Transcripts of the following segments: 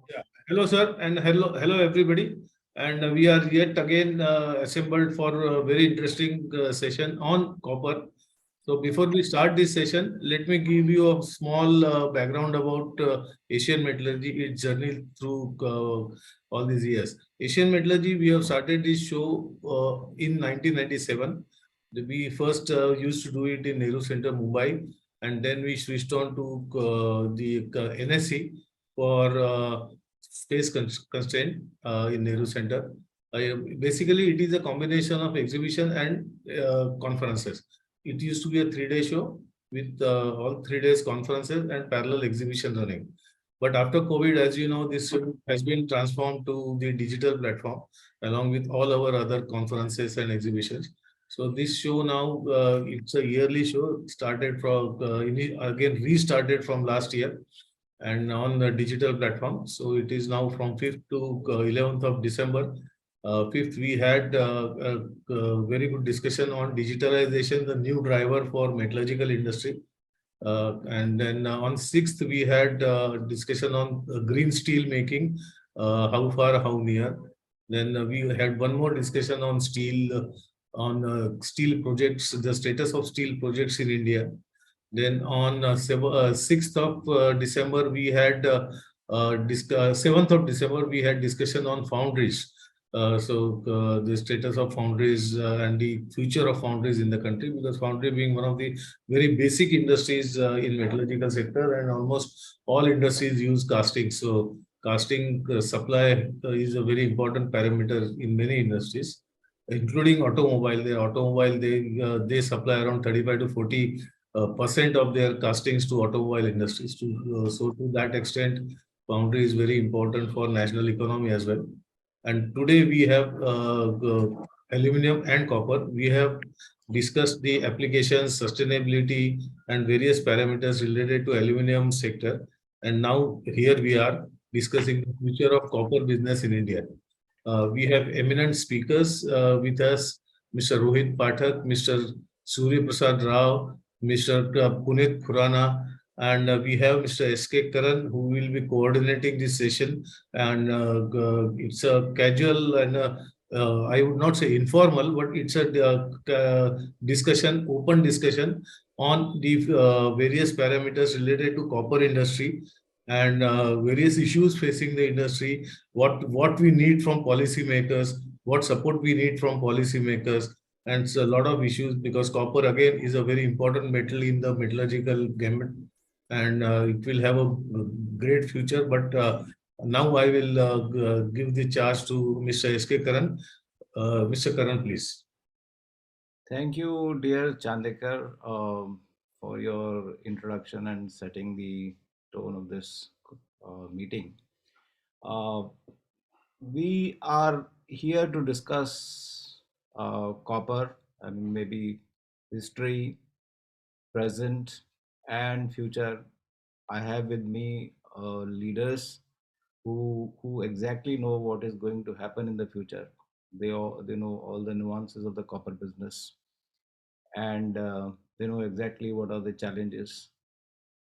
Yeah. Hello, sir, and hello, everybody. And we are yet again assembled for a very interesting session on copper. So, before we start this session, let me give you a small background about Asian Metallurgy, its journey through all these years. Asian Metallurgy, we have started this show in 1997. We first used to do it in Nehru Center, Mumbai, and then we switched on to the NSC for space constraint in Nehru Center. Basically, it is a combination of exhibition and conferences. It used to be a 3 day show with all 3 days conferences and parallel exhibition running. But after COVID, as you know, this show has been transformed to the digital platform along with all our other conferences and exhibitions. So this show now, it's a yearly show, started from, again, restarted from last year and on the digital platform. So it is now from 5th to 11th of December. 5th, we had a very good discussion on digitalization, the new driver for metallurgical industry. And then on 6th, we had discussion on green steel making, how far, how near. Then we had one more discussion on steel projects, the status of steel projects in India. Then on 6th of December, we had 7th of December, we had discussion on foundries. The status of foundries and the future of foundries in the country, because foundry being one of the very basic industries in metallurgical sector, and almost all industries use casting. So casting supply is a very important parameter in many industries, including automobile. They supply around 35 to 40 percent of their castings to automobile industries. So to that extent, foundry is very important for national economy as well. And today we have aluminum and copper. We have discussed the applications, sustainability, and various parameters related to aluminum sector. And now here we are discussing the future of copper business in India. We have eminent speakers with us, Mr. Rohit Pathak, Mr. Prasad Rao, Mr. Puneet Khurana, and we have Mr. S.K. Karan, who will be coordinating this session. And it's a casual and I would not say informal, but it's a discussion, open discussion on the various parameters related to copper industry and various issues facing the industry, what we need from policymakers, what support we need from policymakers, and it's a lot of issues because copper again is a very important metal in the metallurgical gamut, and it will have a great future. But now I will give the charge to Mr. S.K. Karan. Mr. Karan, please. Thank you, dear Chandekar, for your introduction and setting the tone of this meeting. Uh, we are here to discuss copper and maybe history, present, and future. I have with me leaders who exactly know what is going to happen in the future. They know all the nuances of the copper business, and they know exactly what are the challenges,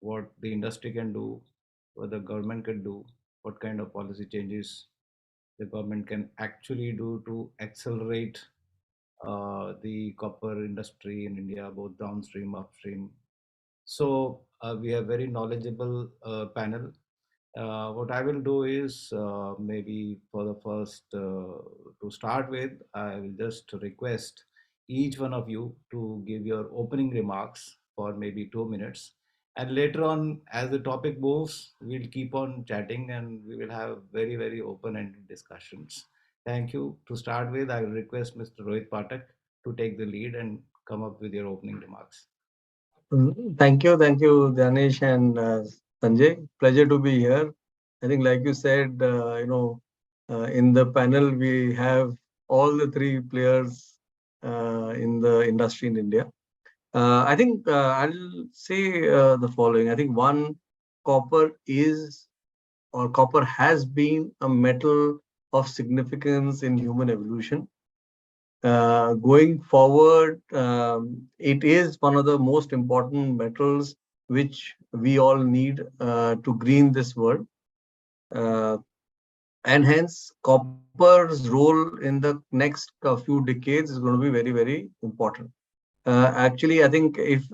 what the industry can do, what the government can do, what kind of policy changes the government can actually do to accelerate the copper industry in India, both downstream, upstream. So we have very knowledgeable panel. What I will do is maybe for the first to start with, I will just request each one of you to give your opening remarks for maybe 2 minutes. And later on, as the topic moves, we'll keep on chatting and we will have very, very open ended discussions. Thank you. To start with, I will request Mr. Rohit Pathak to take the lead and come up with your opening remarks. Thank you, Danish and Sanjay. Pleasure to be here. I think, like you said, in the panel we have all the three players in the industry in India. I think I'll say the following. I think one, copper is or copper has been a metal of significance in human evolution. Going forward, it is one of the most important metals which we all need to green this world. and hence copper's role in the next few decades is going to be very, very important. Actually, I think if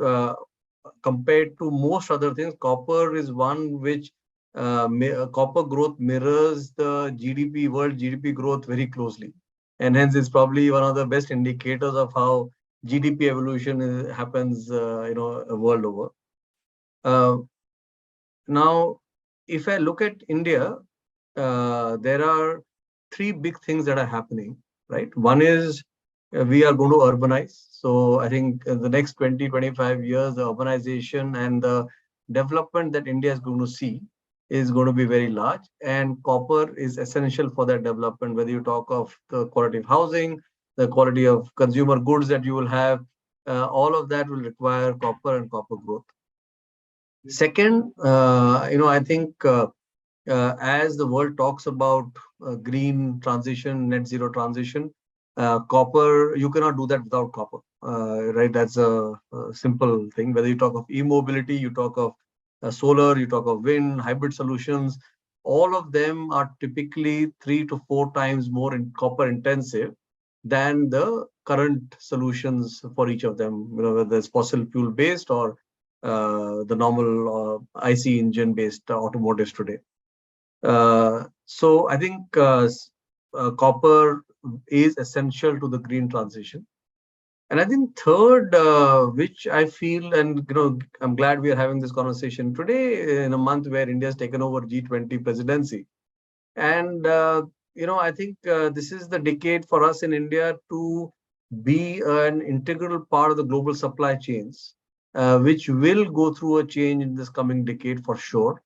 compared to most other things, copper is one which copper growth mirrors the GDP, world GDP growth very closely. And hence it's probably one of the best indicators of how GDP evolution happens, world over. Uh, Now, if I look at India, there are three big things that are happening, right? One is we are going to urbanize. So I think in the next 20, 25 years, the urbanization and the development that India is going to see is going to be very large. And copper is essential for that development, whether you talk of the quality of housing, the quality of consumer goods that you will have, all of that will require copper and copper growth. Second, I think as the world talks about green transition, net zero transition, copper, you cannot do that without copper, right? That's a simple thing. Whether you talk of e-mobility, you talk of solar, you talk of wind, hybrid solutions, all of them are typically 3 to 4 times more in copper intensive than the current solutions for each of them, whether it's fossil fuel based or the normal IC engine based automotives today. So I think copper is essential to the green transition. And I think third, which I feel, and I'm glad we are having this conversation today in a month where India has taken over G20 presidency. And I think this is the decade for us in India to be an integral part of the global supply chains, which will go through a change in this coming decade for sure.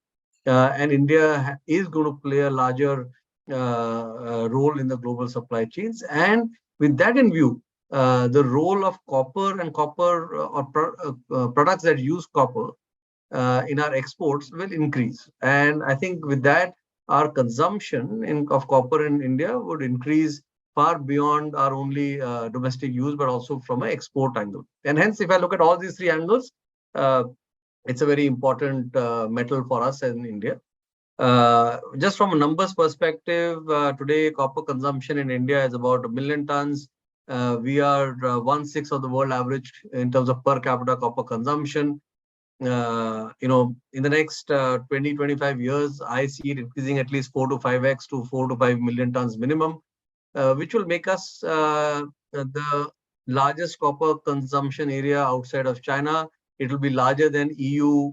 And India is going to play a larger role in the global supply chains. And with that in view, the role of copper and copper products that use copper in our exports will increase. And I think with that, our consumption of copper in India would increase far beyond our only domestic use, but also from an export angle. And hence, if I look at all these three angles, it's a very important metal for us in India. Just from a numbers perspective, today copper consumption in India is about 1 million tons. We are 1/6 of the world average in terms of per capita copper consumption. In the next 20, 25 years, I see it increasing at least 4 to 5x to 4 to 5 million tons minimum, which will make us the largest copper consumption area outside of China. It will be larger than EU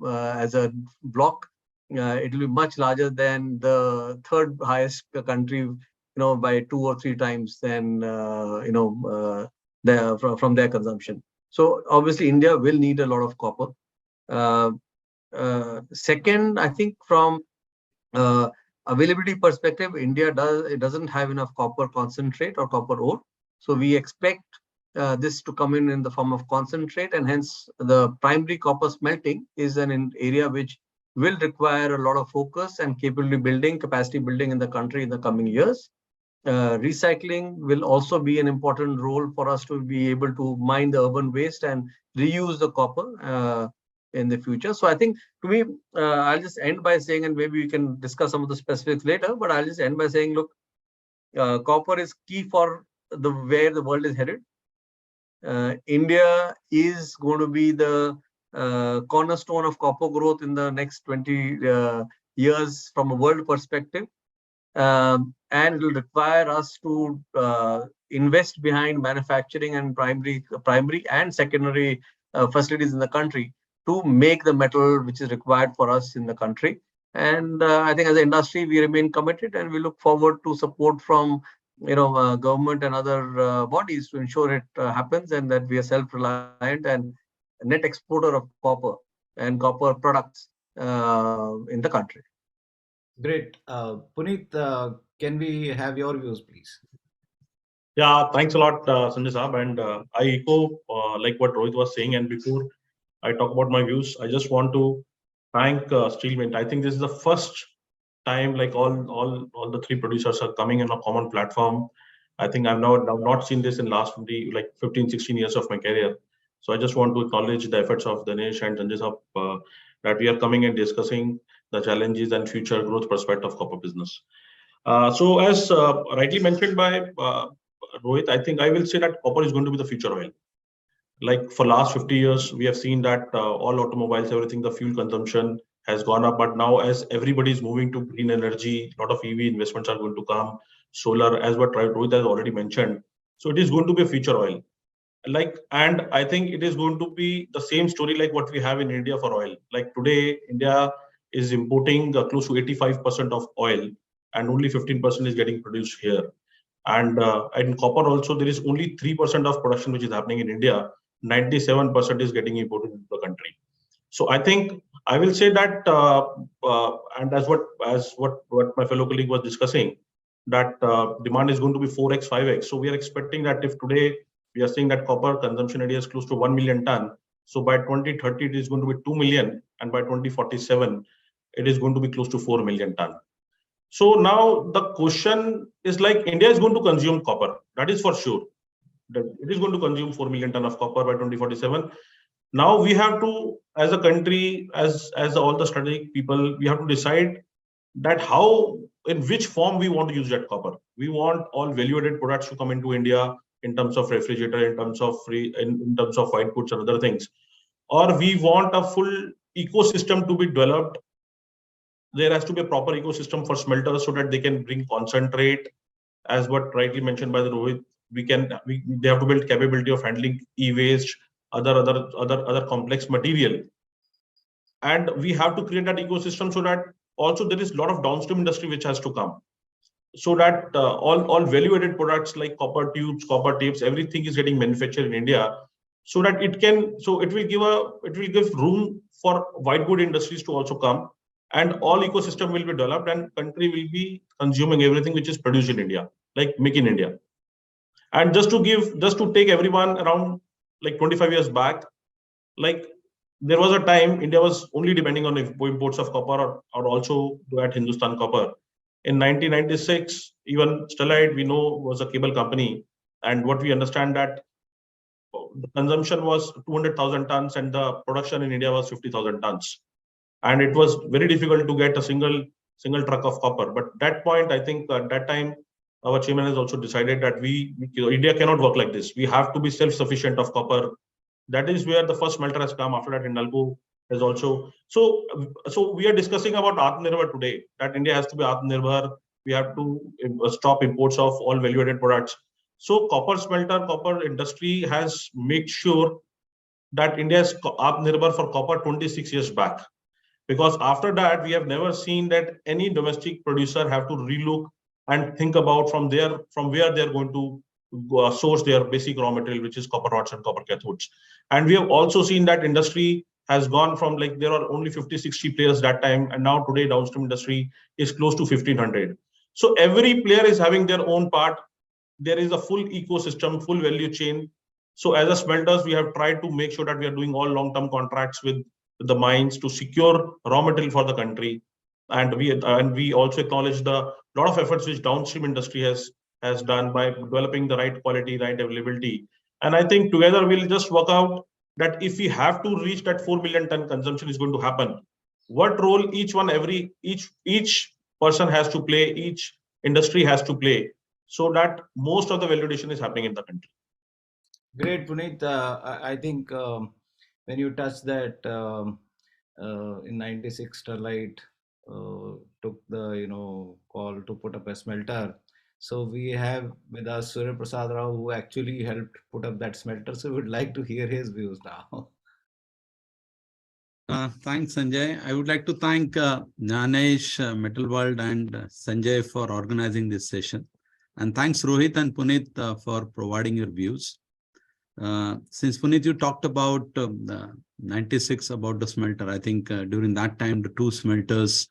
as a bloc. It will be much larger than the third highest country, by 2 or 3 times than, from their consumption. So obviously India will need a lot of copper. Second, I think from availability perspective, India doesn't have enough copper concentrate or copper ore. So we expect this to come in the form of concentrate, and hence the primary copper smelting is an area which will require a lot of focus and capacity building in the country in the coming years. Recycling will also be an important role for us to be able to mine the urban waste and reuse the copper in the future. So I think, to me, I'll just end by saying, and maybe we can discuss some of the specifics later, but I'll just end by saying, look, copper is key for where the world is headed. India is going to be the cornerstone of copper growth in the next 20 years from a world perspective. And it will require us to invest behind manufacturing and primary and secondary facilities in the country to make the metal which is required for us in the country. And I think as an industry, we remain committed, and we look forward to support from government and other bodies to ensure it happens, and that we are self-reliant and net exporter of copper and copper products in the country. Great. Puneet, can we have your views, please? Yeah, thanks a lot, Sanjay Saab. And I echo like what Rohit was saying. And before I talk about my views, I just want to thank Steelmint. I think this is the first time like all the three producers are coming in a common platform. I think I've not seen this in last 15, 16 years of my career. So I just want to acknowledge the efforts of Dinesh and Sanjay Saab that we are coming and discussing the challenges and future growth prospect of copper business. So as rightly mentioned by Rohit, I think I will say that copper is going to be the future oil. Like for last 50 years, we have seen that all automobiles, everything, the fuel consumption has gone up. But now as everybody is moving to green energy, a lot of EV investments are going to come, solar, as what Rohit has already mentioned. So it is going to be a future oil. And I think it is going to be the same story like what we have in India for oil. Like today, India is importing close to 85% of oil, and only 15% is getting produced here. And in copper also, there is only 3% of production which is happening in India. 97% is getting imported into the country. So I think I will say that, and as what my fellow colleague was discussing, that demand is going to be 4x, 5x. So we are expecting that if today we are saying that copper consumption area is close to 1 million ton, so by 2030 it is going to be 2 million, and by 2047 it is going to be close to 4 million ton. So now the question is like India is going to consume copper. That is for sure. It is going to consume 4 million ton of copper by 2047. Now we have to, as a country, as all the strategic people, we have to decide that how, in which form we want to use that copper. We want all value-added products to come into India in terms of refrigerator, in terms of in terms of white goods and other things, or we want a full ecosystem to be developed. There has to be a proper ecosystem for smelters so that they can bring concentrate, as what rightly mentioned by the Rohit. They have to build capability of handling e-waste, other complex material, and we have to create that ecosystem so that also there is a lot of downstream industry which has to come, so that all value-added products like copper tubes, copper tapes, everything is getting manufactured in India, so that it will give room for white good industries to also come, and all ecosystem will be developed, and country will be consuming everything which is produced in India, like Make in India. And just to take everyone around like 25 years back, like there was a time India was only depending on imports of copper or also at Hindustan Copper. In 1996, even Sterlite, we know, was a cable company. And what we understand that the consumption was 200,000 tons and the production in India was 50,000 tons. And it was very difficult to get a single truck of copper. But at that point, I think at that time, our chairman has also decided that India cannot work like this. We have to be self-sufficient of copper. That is where the first smelter has come. After that, Hindalco has also. So we are discussing about Atmanirbhar today, that India has to be Atmanirbhar. We have to stop imports of all value-added products. So copper smelter, copper industry has made sure that India is Atmanirbhar for copper 26 years back. Because after that, we have never seen that any domestic producer have to relook and think about from where they're going to source their basic raw material, which is copper rods and copper cathodes. And we have also seen that industry has gone from like there are only 50-60 players that time, and now today downstream industry is close to 1,500. So every player is having their own part. There is a full ecosystem, full value chain. So as a smelters, we have tried to make sure that we are doing all long-term contracts with the mines to secure raw material for the country. And we also acknowledge the lot of efforts which downstream industry has done by developing the right quality, right availability. And I think together we'll just work out that if we have to reach that 4 million ton consumption is going to happen, what role each person has to play, each industry has to play, so that most of the validation is happening in the country. Great, Puneet. I think when you touch that in 96, Sterlite took the call to put up a smelter. So we have with us Prasad Rao, who actually helped put up that smelter. So we would like to hear his views now. Thanks, Sanjay. I would like to thank Jnanesh, Metal World, and Sanjay for organizing this session. And thanks, Rohit and Puneet, for providing your views. Since Puneet, you talked about 96 about the smelter, I think during that time, the two smelters,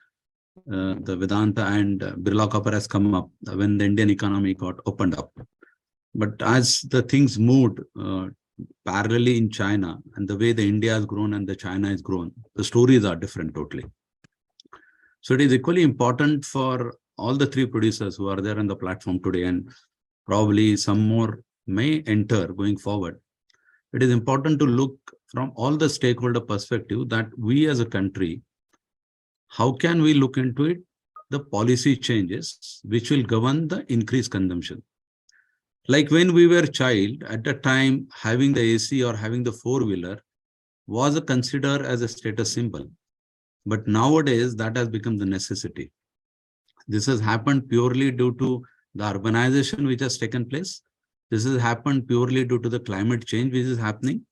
the Vedanta and Birla Copper has come up when the Indian economy got opened up. But as the things moved parallelly in China, and the way the India has grown and the China has grown, the stories are different totally. So it is equally important for all the three producers who are there on the platform today, and probably some more may enter going forward. It is important to look from all the stakeholder perspective that we as a country, how can we look into it? The policy changes which will govern the increased consumption. Like when we were child, at the time, having the AC or having the four-wheeler was considered as a status symbol. But nowadays, that has become the necessity. This has happened purely due to the urbanization which has taken place. This has happened purely due to the climate change which is happening,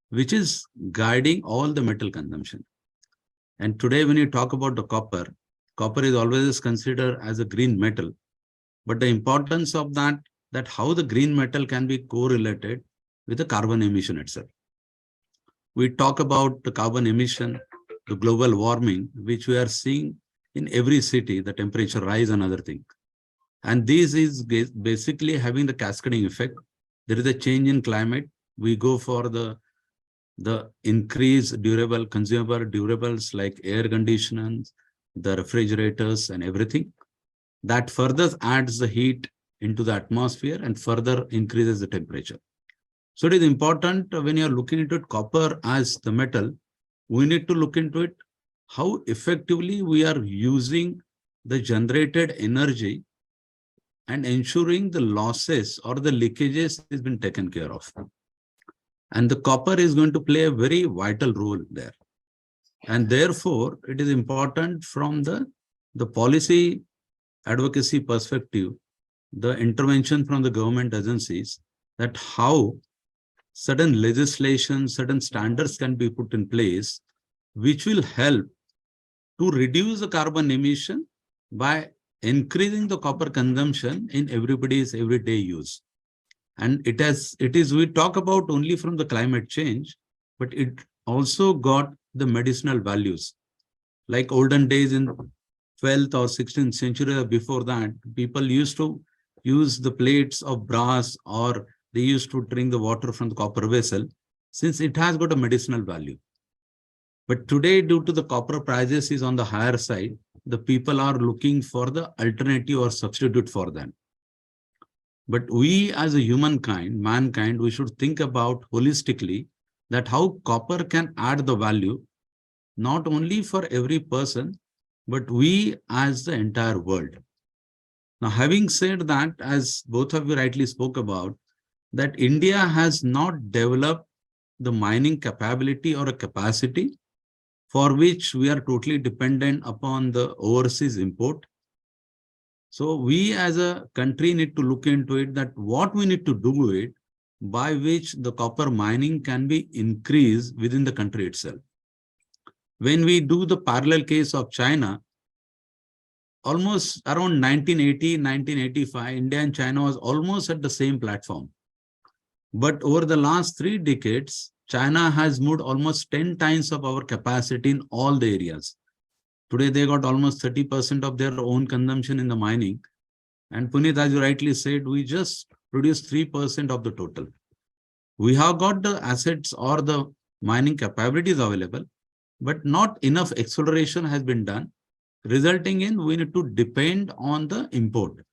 which is guiding all the metal consumption. And today, when you talk about the copper, copper is always considered as a green metal. But the importance of that how the green metal can be correlated with the carbon emission itself. We talk about the carbon emission, the global warming, which we are seeing in every city, the temperature rise and other thing. And this is basically having the cascading effect. There is a change in climate. We go for the increased durable, consumer durables like air conditioners, the refrigerators and everything. That further adds the heat into the atmosphere and further increases the temperature. So it is important when you are looking into it, copper as the metal, we need to look into it, how effectively we are using the generated energy and ensuring the losses or the leakages has been taken care of. And the copper is going to play a very vital role there. And therefore, it is important from the policy advocacy perspective, the intervention from the government agencies, that how certain legislation, certain standards can be put in place, which will help to reduce the carbon emission by increasing the copper consumption in everybody's everyday use. And we talk about only from the climate change, but it also got the medicinal values. Like olden days in 12th or 16th century or before that, people used to use the plates of brass, or they used to drink the water from the copper vessel, since it has got a medicinal value. But today, due to the copper prices is on the higher side, the people are looking for the alternative or substitute for them. But we as a mankind, we should think about holistically that how copper can add the value, not only for every person, but we as the entire world. Now, having said that, as both of you rightly spoke about, that India has not developed the mining capability or a capacity for which we are totally dependent upon the overseas import. So we as a country need to look into it, that what we need to do it by which the copper mining can be increased within the country itself. When we do the parallel case of China, almost around 1980, 1985, India and China was almost at the same platform. But over the last 3 decades, China has moved almost 10 times of our capacity in all the areas. Today, they got almost 30% of their own consumption in the mining. And Puneet, as you rightly said, we just produce 3% of the total. We have got the assets or the mining capabilities available, but not enough acceleration has been done, resulting in we need to depend on the import.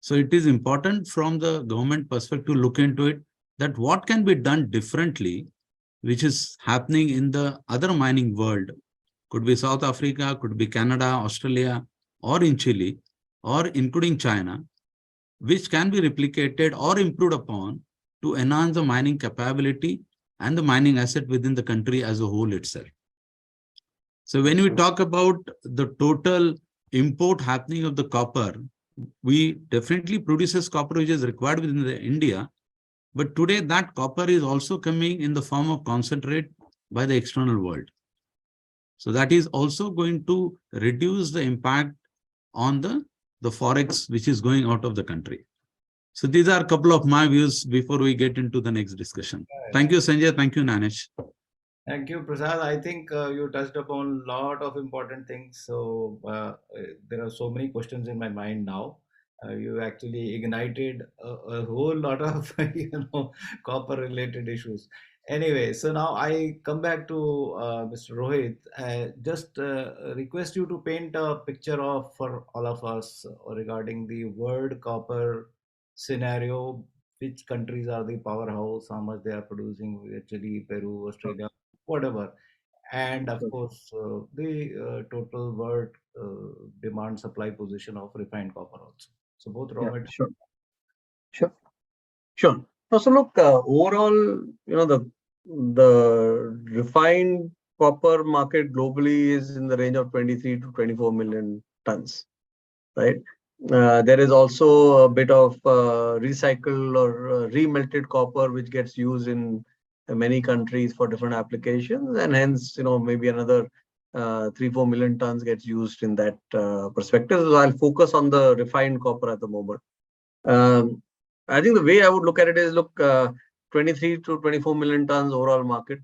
So it is important from the government perspective to look into it, that what can be done differently, which is happening in the other mining world. Could be South Africa, could be Canada, Australia, or in Chile, or including China, which can be replicated or improved upon to enhance the mining capability and the mining asset within the country as a whole itself. So when we talk about the total import happening of the copper, we definitely produces copper which is required within India, but today that copper is also coming in the form of concentrate by the external world. So that is also going to reduce the impact on the forex which is going out of the country. So these are a couple of my views before we get into the next discussion. Thank you, Sanjay. Thank you, Nanesh. Thank you, Prasad. I think you touched upon a lot of important things. So there are so many questions in my mind now. You actually ignited a whole lot of copper-related issues. Anyway, so now I come back to Mr. Rohit. Just request you to paint a picture of for all of us regarding the world copper scenario. Which countries are the powerhouse? How much they are producing? Chile, Peru, Australia, whatever. and of course the total world demand supply position of refined copper also. So both raw Yeah, material. sure, sure, sure. So look, overall, the refined copper market globally is in the range of 23 to 24 million tons, right? There is also a bit of recycled or remelted copper which gets used in many countries for different applications, and hence, maybe another 3-4 million tons gets used in that perspective. So I'll focus on the refined copper at the moment. Um, I think the way I would look at it is, look, 23 to 24 million tons overall market.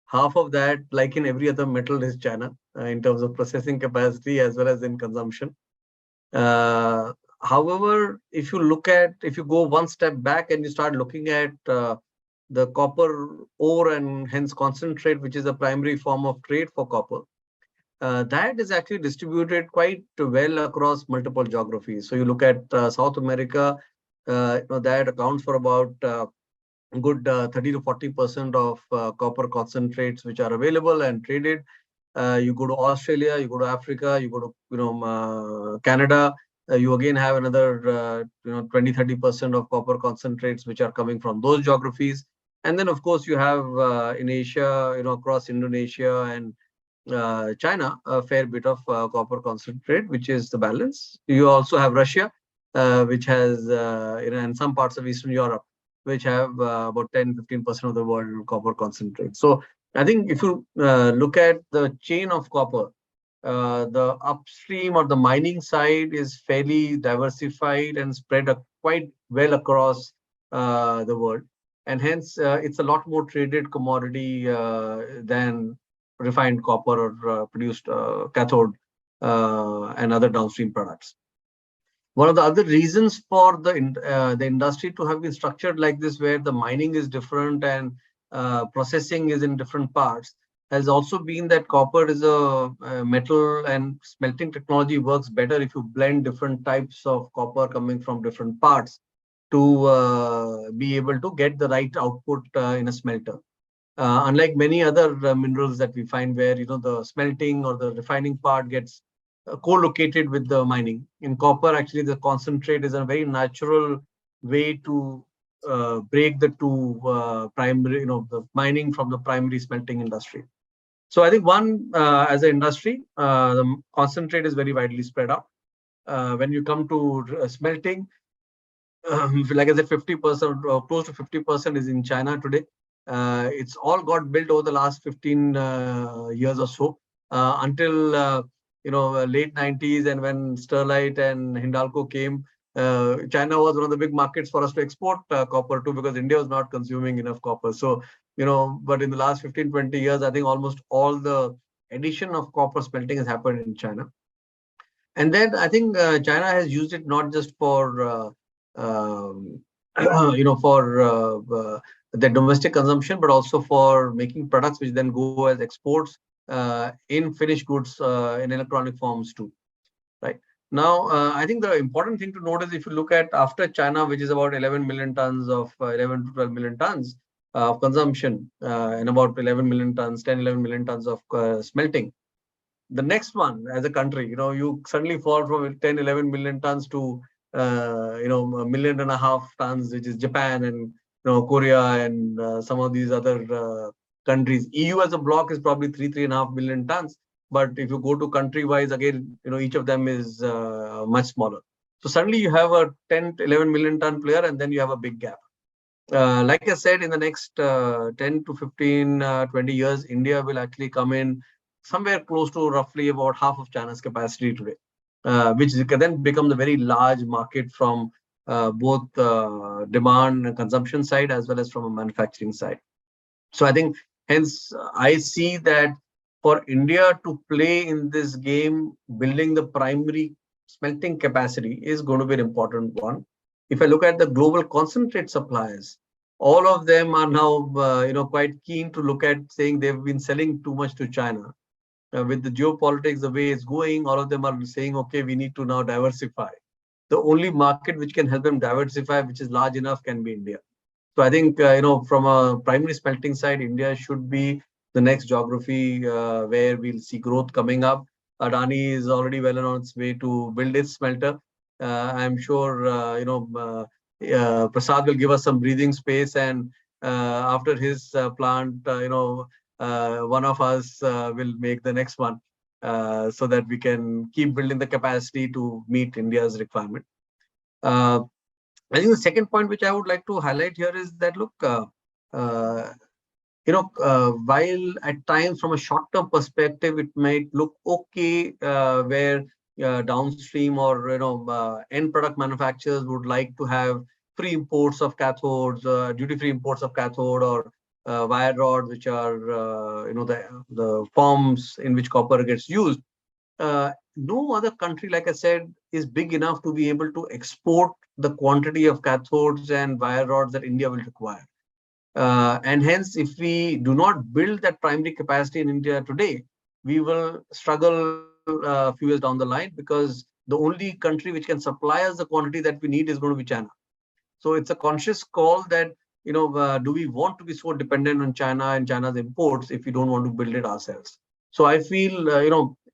Half of that, like in every other metal, is China in terms of processing capacity as well as in consumption. Uh, However, if you go one step back and you start looking at the copper ore and hence concentrate, which is a primary form of trade for copper, that is actually distributed quite well across multiple geographies. So you look at South America, that accounts for about a good 30 to 40% of copper concentrates which are available and traded. You go to Australia, you go to Africa, you go to Canada. You again have another 20-30% of copper concentrates which are coming from those geographies. And then of course you have in Asia, across Indonesia and China, a fair bit of copper concentrate, which is the balance. You also have Russia, which has and some parts of Eastern Europe, which have about 10-15% of the world copper concentrate. So I think if you look at the chain of copper, the upstream or the mining side is fairly diversified and spread quite well across the world. And hence, it's a lot more traded commodity than refined copper or produced cathode and other downstream products. One of the other reasons for the industry to have been structured like this, where the mining is different and processing is in different parts, has also been that copper is a metal and smelting technology works better if you blend different types of copper coming from different parts to be able to get the right output in a smelter. Unlike many other minerals that we find where the smelting or the refining part gets co-located with the mining. In copper, actually, the concentrate is a very natural way to break the two primary, the mining from the primary smelting industry. So I think as an industry, the concentrate is very widely spread out. When you come to smelting, like I said, 50% or close to 50% is in China today. It's all got built over the last 15 years or so until late 90s, and when Sterlite and Hindalco came, China was one of the big markets for us to export copper to, because India was not consuming enough copper. So, but in the last 15-20 years, I think almost all the addition of copper smelting has happened in China. And then I think China has used it not just for for the domestic consumption, but also for making products which then go as exports in finished goods in electronic forms too. Right now, I think the important thing to note is if you look at after China, which is about 11 million tons of 11 to 12 million tons of consumption and about 11 million tons, 10-11 million tons of smelting. The next one as a country, you suddenly fall from 10-11 million tons to a million and a half tons, which is Japan and Korea and some of these other countries. EU as a block is probably 3.5 million tons. But if you go to country wise, again, each of them is much smaller. So suddenly you have a 10-11 million ton player, and then you have a big gap. Like I said, in the next 10 to 15, 20 years, India will actually come in somewhere close to roughly about half of China's capacity today, which can then become the very large market from both demand and consumption side as well as from a manufacturing side. So I think, hence, I see that for India to play in this game, building the primary smelting capacity is going to be an important one. If I look at the global concentrate suppliers, all of them are now, quite keen to look at saying they've been selling too much to China. With the geopolitics, the way it's going, all of them are saying, okay, we need to now diversify. The only market which can help them diversify, which is large enough, can be India. So I think, from a primary smelting side, India should be the next geography where we'll see growth coming up. Adani is already well on its way to build its smelter. I'm sure Prasad will give us some breathing space, and after his plant, one of us will make the next one, so that we can keep building the capacity to meet India's requirement. I think the second point which I would like to highlight here is that, look, while at times from a short-term perspective, it might look okay where downstream or end product manufacturers would like to have free imports of cathodes, duty-free imports of cathode, or wire rods, which are the forms in which copper gets used. No other country, like I said, is big enough to be able to export the quantity of cathodes and wire rods that India will require. And hence, if we do not build that primary capacity in India today, we will struggle a few years down the line, because the only country which can supply us the quantity that we need is going to be China. So it's a conscious call that, do we want to be so dependent on China and China's imports if we don't want to build it ourselves? So I feel,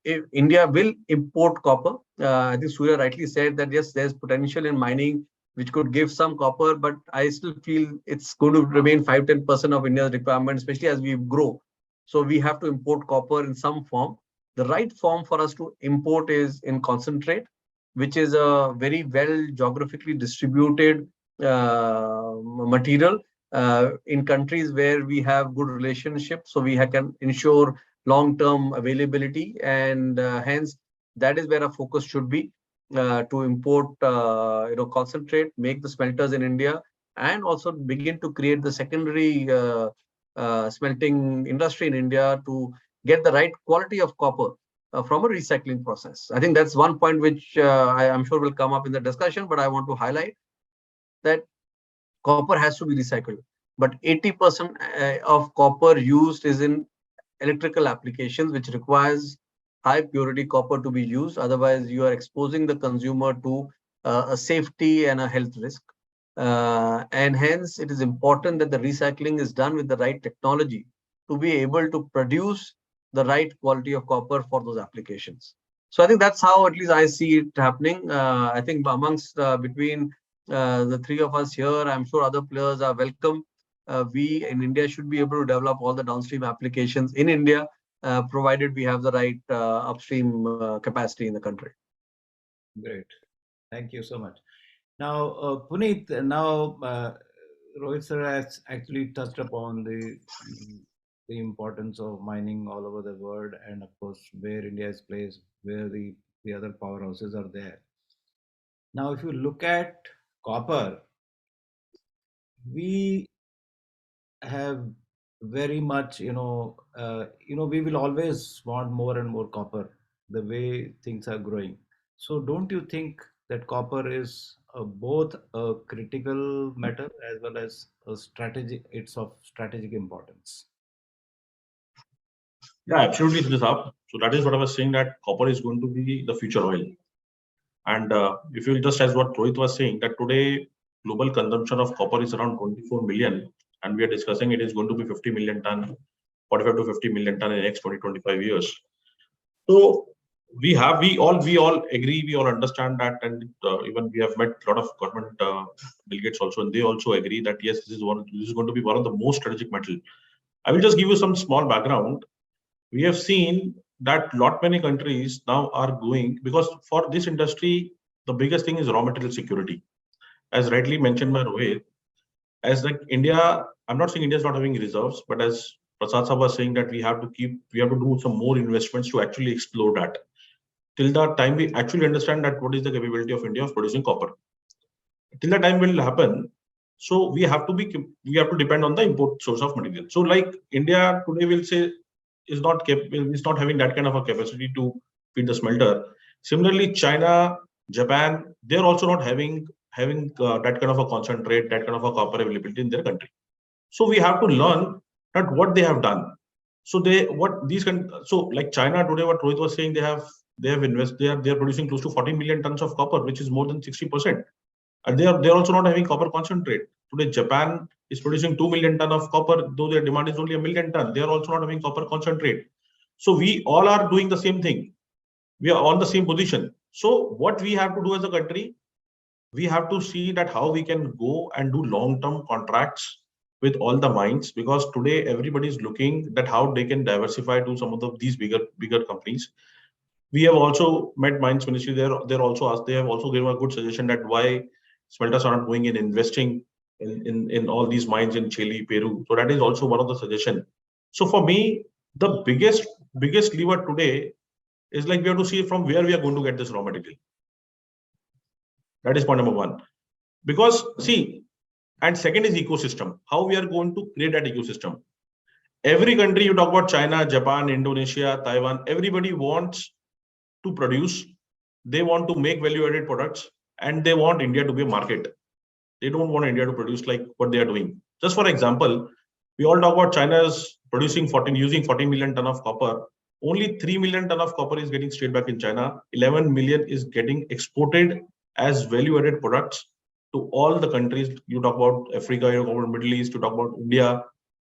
if India will import copper. I think Surya rightly said that, yes, there's potential in mining which could give some copper, but I still feel it's going to remain 5-10% of India's requirement, especially as we grow. So we have to import copper in some form. The right form for us to import is in concentrate, which is a very well geographically distributed material in countries where we have good relationships, so we can ensure long-term availability, and hence that is where our focus should be, to import concentrate, make the smelters in India, and also begin to create the secondary smelting industry in India to get the right quality of copper from a recycling process. I think that's one point which I'm sure will come up in the discussion, but I want to highlight that copper has to be recycled. But 80% of copper used is in electrical applications, which requires high purity copper to be used. Otherwise, you are exposing the consumer to a safety and a health risk. And hence, it is important that the recycling is done with the right technology to be able to produce the right quality of copper for those applications. So I think that's how at least I see it happening. I think amongst between the three of us here, I'm sure other players are welcome. We in India should be able to develop all the downstream applications in India, provided we have the right upstream capacity in the country. Great. Thank you so much. Now, Puneet, now Rohit sir has actually touched upon the importance of mining all over the world, and of course, where India is placed, where the other powerhouses are there. Now, if you look at copper, we have very much, we will always want more and more copper the way things are growing. So don't you think that copper is both a critical matter as well as a strategic, it's of strategic importance? Yeah, absolutely, Suryarao. So that is what I was saying, that copper is going to be the future oil. And if you just as what Rohit was saying, that today global consumption of copper is around 24 million, and we are discussing it is going to be 50 million ton, 45 to 50 million ton in the next 20-25 years. So we all agree, we all understand that, and even we have met a lot of government delegates also, and they also agree that yes, this is going to be one of the most strategic metal. I will just give you some small background. We have seen that many countries now are going, because for this industry, the biggest thing is raw material security. As rightly mentioned by Rohit, as like India, I'm not saying India is not having reserves, but as Prasad Sahab was saying that we have to do some more investments to actually explore that. Till the time we actually understand that what is the capability of India of producing copper. Till the time will happen. So we have to depend on the import source of material. So like India today will say is not having that kind of a capacity to feed the smelter. Similarly, China, Japan, they're also not having that kind of a concentrate, that kind of a copper availability in their country. So we have to learn that what they have done. So like China today, what Rohit was saying, they are producing close to 40 million tons of copper, which is more than 60%. And they're also not having copper concentrate. Today, Japan is producing 2 million ton of copper, though their demand is only 1 million ton. They are also not having copper concentrate. So we all are doing the same thing. We are on the same position. So what we have to do as a country, we have to see that how we can go and do long-term contracts with all the mines, because today everybody is looking that how they can diversify to some of these bigger companies. We have also met mines ministry. They're also asked. They have also given a good suggestion that why smelters are not going in investing in all these mines in Chile, Peru. So that is also one of the suggestion. So for me, the biggest lever today is like we have to see from where we are going to get this raw material. That is point number one. Because see, and second is ecosystem. How we are going to create that ecosystem. Every country, you talk about China, Japan, Indonesia, Taiwan, everybody wants to produce. They want to make value-added products, and they want India to be a market. They don't want India to produce like what they are doing. Just for example, we all talk about China's producing using 40 million ton of copper. Only 3 million ton of copper is getting straight back in China. 11 million is getting exported as value-added products to all the countries. You talk about Africa, you talk about Middle East, you talk about India,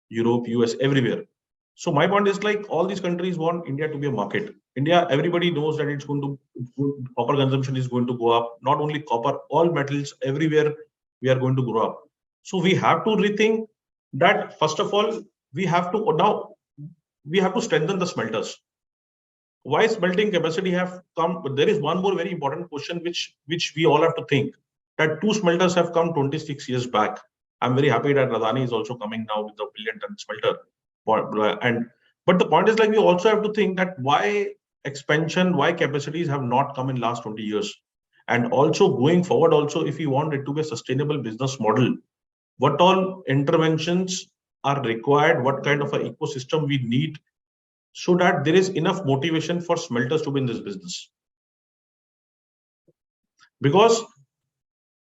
Europe, US, everywhere. So my point is like all these countries want India to be a market. India, everybody knows that it's going to, copper consumption is going to go up. Not only copper, all metals, everywhere we are going to grow up. So we have to rethink that. First of all, we have to strengthen the smelters. Why smelting capacity have come? But there is one more very important question which we all have to think, that 2 smelters have come 26 years back. I'm very happy that Adani is also coming now with the 1 billion ton smelter. But the point is like we also have to think that why expansion, why capacities have not come in last 20 years. And also going forward, also if we want it to be a sustainable business model, what all interventions are required, what kind of an ecosystem we need, so that there is enough motivation for smelters to be in this business. Because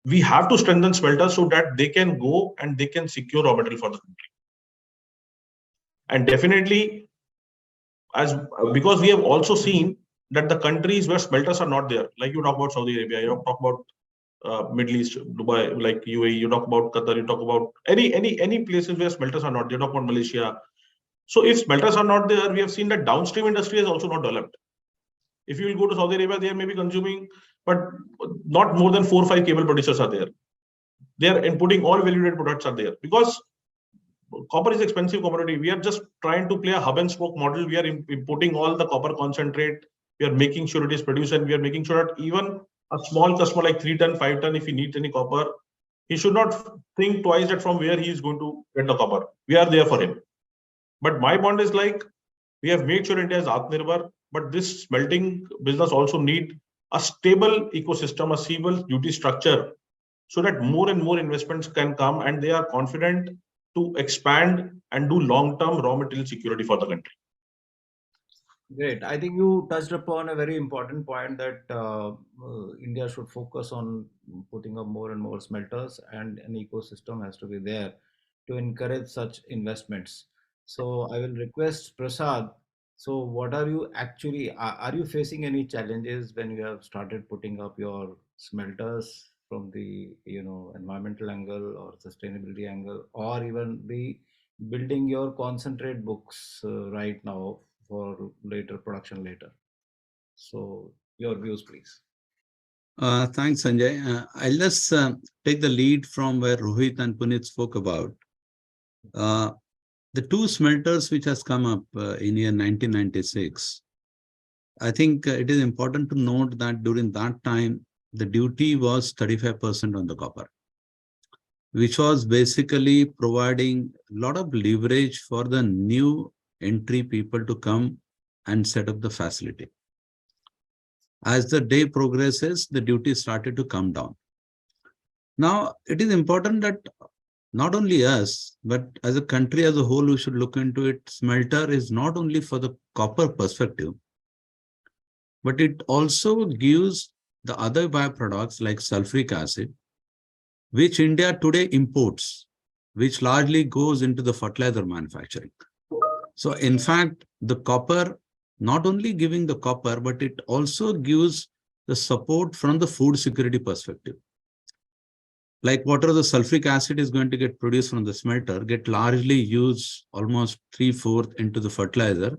we have to strengthen smelters so that they can go and they can secure raw material for the country. And definitely, because we have also seen that the countries where smelters are not there, like you talk about Saudi Arabia, you talk about Middle East, Dubai, like UAE, you talk about Qatar, you talk about any places where smelters are not there, you talk about Malaysia. So if smelters are not there, we have seen that downstream industry is also not developed. If you will go to Saudi Arabia, they are maybe consuming, but not more than 4 or 5 cable producers are there. They are inputting all value-added products are there, because copper is expensive commodity. We are just trying to play a hub and spoke model. We are importing all the copper concentrate. We are making sure it is produced, and we are making sure that even a small customer like 3 ton, 5 ton, if he needs any copper, he should not think twice that from where he is going to get the copper. We are there for him. But my point is like, we have made sure India is Atmanirbhar, but this smelting business also need a stable ecosystem, a stable duty structure, so that more and more investments can come and they are confident to expand and do long-term raw material security for the country. Great. I think you touched upon a very important point that India should focus on putting up more and more smelters, and an ecosystem has to be there to encourage such investments. So I will request Prasad. So what are you actually, are you facing any challenges when you have started putting up your smelters from the environmental angle or sustainability angle, or even the building your concentrate books right now for later production later? So your views, please. Thanks, Sanjay. I'll just take the lead from where Rohit and Puneet spoke about. The 2 smelters which has come up in year 1996, I think it is important to note that during that time, the duty was 35% on the copper, which was basically providing a lot of leverage for the new entry people to come and set up the facility. As the day progresses, the duty started to come down. Now, it is important that not only us, but as a country as a whole, we should look into it. Smelter is not only for the copper perspective, but it also gives the other byproducts like sulfuric acid, which India today imports, which largely goes into the fertilizer manufacturing. So in fact, the copper, not only giving the copper, but it also gives the support from the food security perspective. like whatever the sulfuric acid is going to get produced from the smelter, get largely used almost 3/4 into the fertilizer,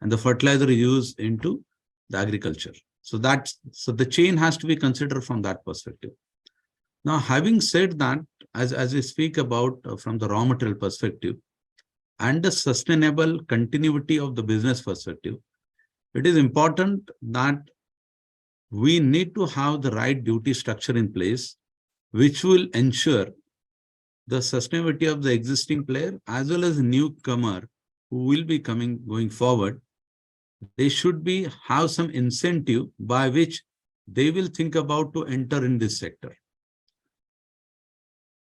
and the fertilizer is used into the agriculture. So the chain has to be considered from that perspective. Now, having said that, as we speak about from the raw material perspective and the sustainable continuity of the business perspective, it is important that we need to have the right duty structure in place, which will ensure the sustainability of the existing player as well as a newcomer who will be going forward. They should have some incentive by which they will think about to enter in this sector.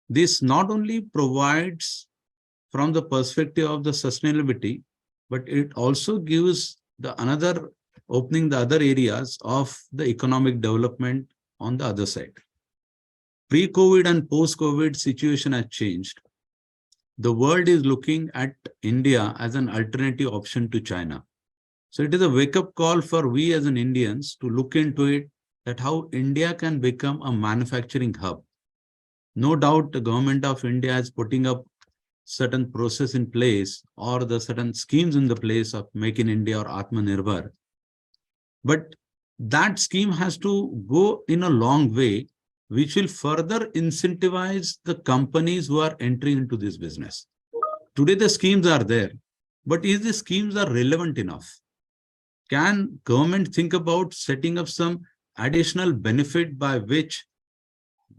This not only provides from the perspective of the sustainability, but it also gives another opening the other areas of the economic development on the other side. Pre-COVID and post-COVID situation has changed. The world is looking at India as an alternative option to China. So it is a wake-up call for we as an Indians to look into it, that how India can become a manufacturing hub. No doubt the government of India is putting up certain process in place or the certain schemes in the place of Make in India or Atmanirbhar. But that scheme has to go in a long way, which will further incentivize the companies who are entering into this business. Today, the schemes are there, but is the schemes are relevant enough? Can government think about setting up some additional benefit by which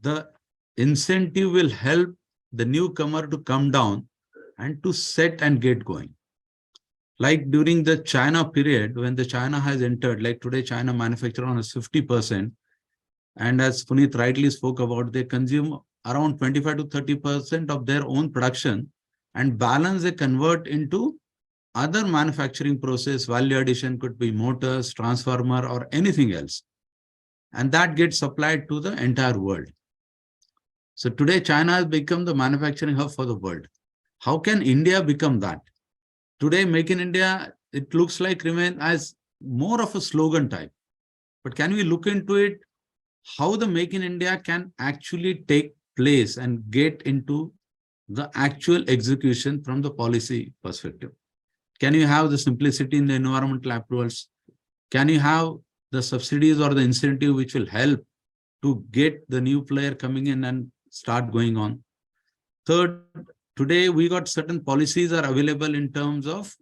the incentive will help the newcomer to come down and to set and get going? Like during the China period, when the China has entered, like today, China manufacture on 50%. And as Puneet rightly spoke about, they consume around 25 to 30% of their own production, and balance they convert into other manufacturing process. Value addition could be motors, transformer, or anything else. And that gets supplied to the entire world. So today, China has become the manufacturing hub for the world. How can India become that? Today, Make in India, it looks like remain as more of a slogan type. But can we look into it, how the Make in India can actually take place and get into the actual execution from the policy perspective? Can you have the simplicity in the environmental approvals? Can you have the subsidies or the incentive which will help to get the new player coming in and start going on? Third, today we got certain policies are available in terms of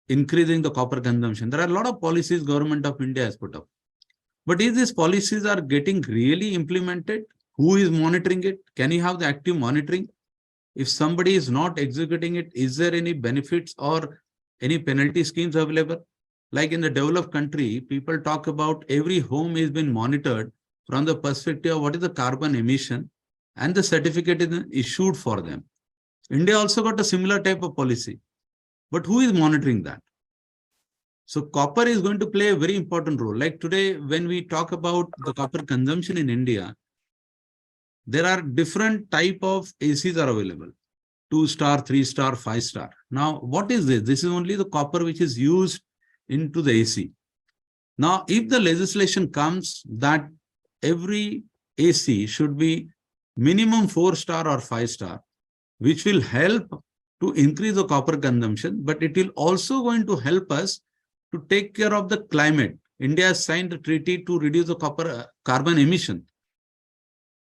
increasing the copper consumption. There are a lot of policies government of India has put up. But if these policies are getting really implemented, who is monitoring it? Can you have the active monitoring? If somebody is not executing it, is there any benefits or any penalty schemes available? Like in the developed country, people talk about every home is being monitored from the perspective of what is the carbon emission, and the certificate is issued for them. India also got a similar type of policy. But who is monitoring that? So copper is going to play a very important role. Like today, when we talk about the copper consumption in India, there are different type of ACs are available. 2-star, 3-star, 5-star. Now, what is this? This is only the copper which is used into the AC. Now, if the legislation comes that every AC should be minimum 4-star or 5-star, which will help to increase the copper consumption, but it will also going to help us to take care of the climate. India has signed a treaty to reduce the carbon emission.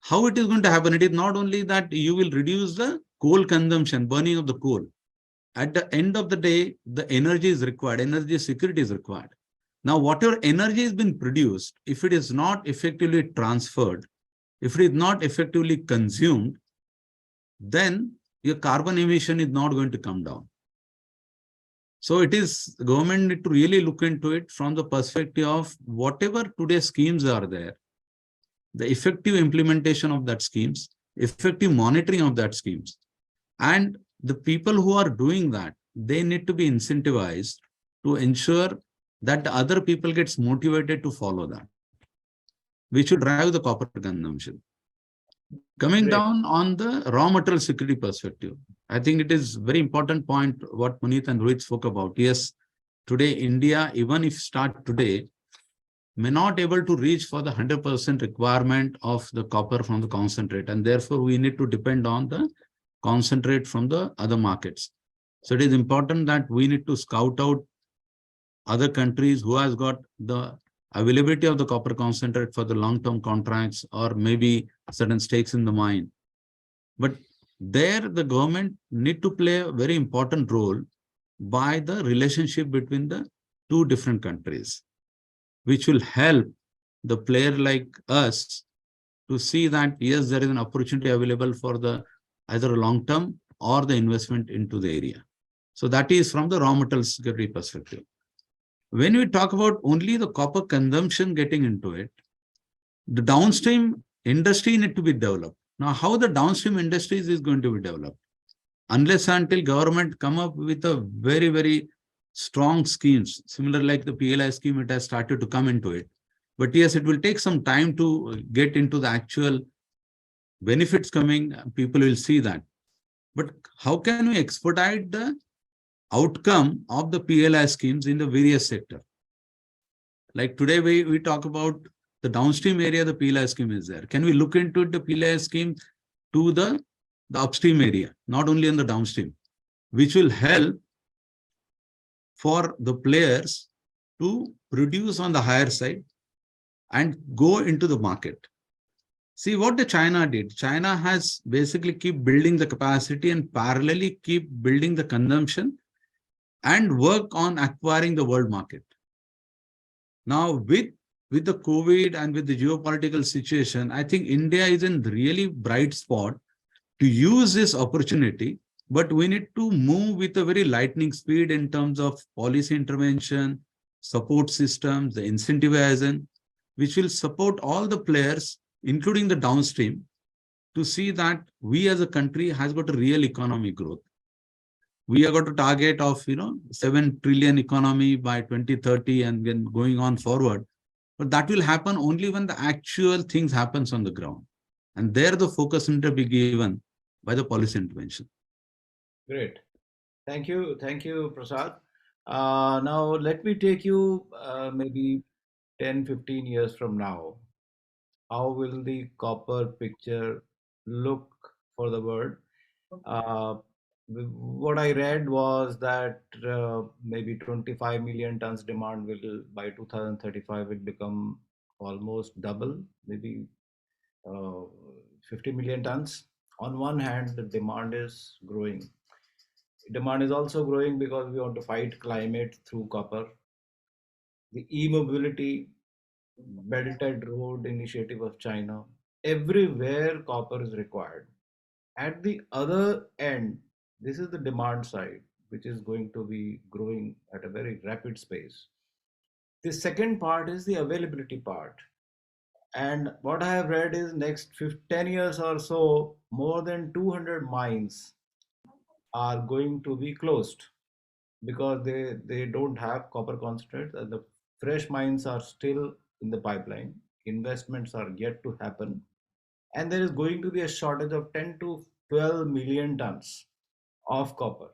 How it is going to happen? It is not only that you will reduce the coal consumption, burning of the coal. At the end of the day, the energy is required, energy security is required. Now, whatever energy has been produced, if it is not effectively transferred, if it is not effectively consumed, then your carbon emission is not going to come down. So it is the government need to really look into it from the perspective of whatever today's schemes are there, the effective implementation of that schemes, effective monitoring of that schemes. And the people who are doing that, they need to be incentivized to ensure that the other people gets motivated to follow that, which should drive the copper consumption. Coming down on the raw material security perspective, I think it is very important point what Puneet and Rohit spoke about. Yes, today India, even if start today, may not able to reach for the 100% requirement of the copper from the concentrate. And therefore, we need to depend on the concentrate from the other markets. So it is important that we need to scout out other countries who has got the availability of the copper concentrate for the long-term contracts or maybe certain stakes in the mine. But there the government need to play a very important role by the relationship between the two different countries, which will help the player like us to see that, yes, there is an opportunity available for the either long-term or the investment into the area. So that is from the raw material security perspective. When we talk about only the copper consumption getting into it, the downstream industry need to be developed. Now, how the downstream industries is going to be developed? Unless until government come up with a very, very strong schemes, similar like the PLI scheme, it has started to come into it. But yes, it will take some time to get into the actual benefits coming. People will see that. But how can we expedite the outcome of the PLI schemes in the various sectors? Like today, we talk about the downstream area, the PLI scheme is there. Can we look into the PLI scheme to the upstream area, not only in the downstream, which will help for the players to produce on the higher side and go into the market? See what the China did. China has basically keep building the capacity and parallelly keep building the consumption and work on acquiring the world market. Now, with the COVID and with the geopolitical situation, I think India is in really bright spot to use this opportunity, but we need to move with a very lightning speed in terms of policy intervention, support systems, the incentivization, which will support all the players, including the downstream, to see that we as a country has got a real economic growth. We have got a target of 7 trillion economy by 2030 and then going on forward. But that will happen only when the actual things happens on the ground. And there the focus need to be given by the policy intervention. Great. Thank you, Prasad. Now, let me take you maybe 10, 15 years from now. How will the copper picture look for the world? What I read was that maybe 25 million tons demand will by 2035 will become almost double, maybe 50 million tons. On one hand, the demand is growing. Demand is also growing because we want to fight climate through copper. The e-mobility, Belt and Road initiative of China, everywhere copper is required. At the other end, this is the demand side, which is going to be growing at a very rapid pace. The second part is the availability part. And what I have read is next 10 years or so, more than 200 mines are going to be closed because they don't have copper concentrate. The fresh mines are still in the pipeline. Investments are yet to happen. And there is going to be a shortage of 10 to 12 million tons of copper.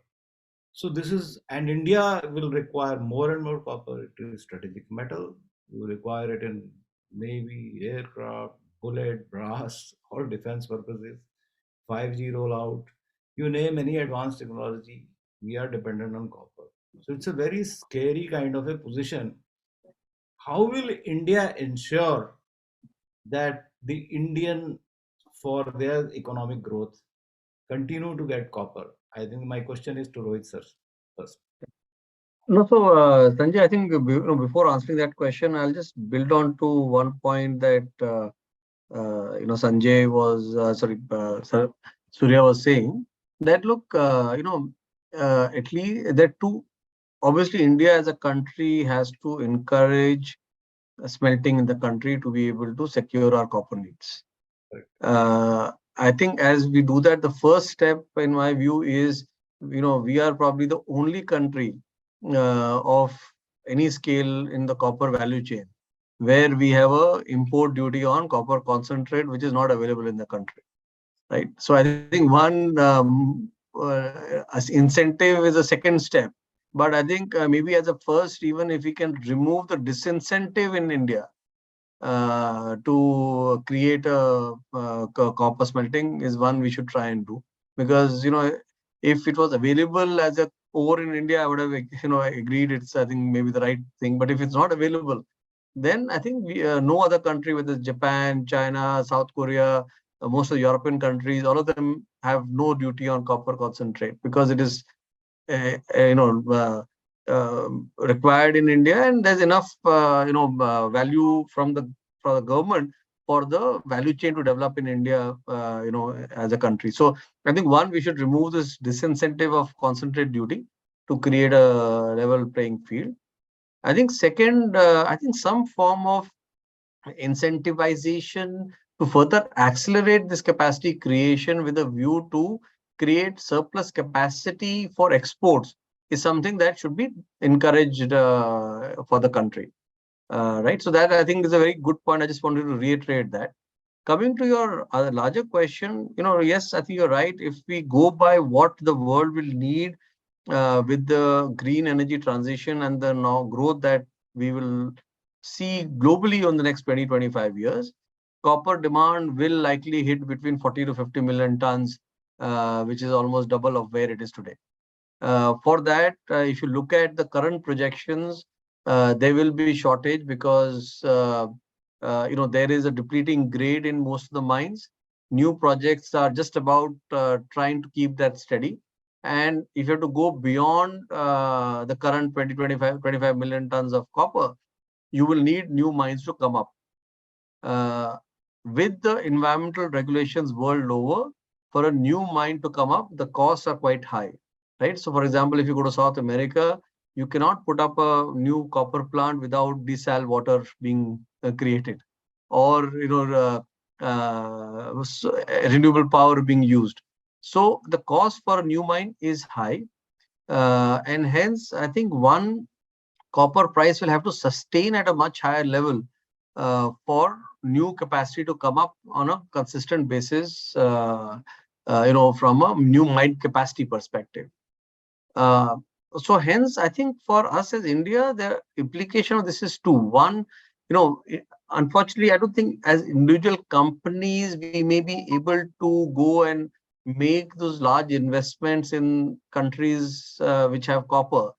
So this is, and India will require more and more copper. It is strategic metal. You require it in navy, aircraft, bullet, brass, or defense purposes, 5G rollout. You name any advanced technology, we are dependent on copper. So it's a very scary kind of a position. How will India ensure that the Indian, for their economic growth, continue to get copper? I think my question is to Rohit sir first. No, so Sanjay, I think before answering that question, I'll just build on to one point that Sanjay was Surya was saying that look, at least that too. Obviously, India as a country has to encourage smelting in the country to be able to secure our copper needs. I think as we do that, the first step, in my view, is we are probably the only country of any scale in the copper value chain where we have a import duty on copper concentrate, which is not available in the country, right? So I think one incentive is a second step, But I think maybe as a first, even if we can remove the disincentive in India to create a copper smelting is one we should try and do. Because, if it was available as a ore in India, I would have, agreed it's, I think, maybe the right thing. But if it's not available, then I think no other country, whether it's Japan, China, South Korea, most of the European countries, all of them have no duty on copper concentrate because it is, required in India, and there's enough, value for the government for the value chain to develop in India, as a country. So I think one, we should remove this disincentive of concentrate duty to create a level playing field. I think second, I think some form of incentivization to further accelerate this capacity creation with a view to create surplus capacity for exports is something that should be encouraged for the country. Right. So that, I think, is a very good point. I just wanted to reiterate that. Coming to your larger question, yes, I think you're right. If we go by what the world will need with the green energy transition and the now growth that we will see globally on the next 20-25 years, copper demand will likely hit between 40 to 50 million tons, which is almost double of where it is today. For that, if you look at the current projections, there will be shortage because there is a depleting grade in most of the mines. New projects are just about trying to keep that steady. And if you have to go beyond the current 25 million tons of copper, you will need new mines to come up. With the environmental regulations world over, for a new mine to come up, the costs are quite high, right? So, for example, if you go to South America, you cannot put up a new copper plant without desal water being created, or renewable power being used. So the cost for a new mine is high, and hence I think one, copper price will have to sustain at a much higher level for new capacity to come up on a consistent basis, from a new mine capacity perspective. So hence, I think for us as India, the implication of this is two. One, unfortunately, I don't think as individual companies, we may be able to go and make those large investments in countries which have copper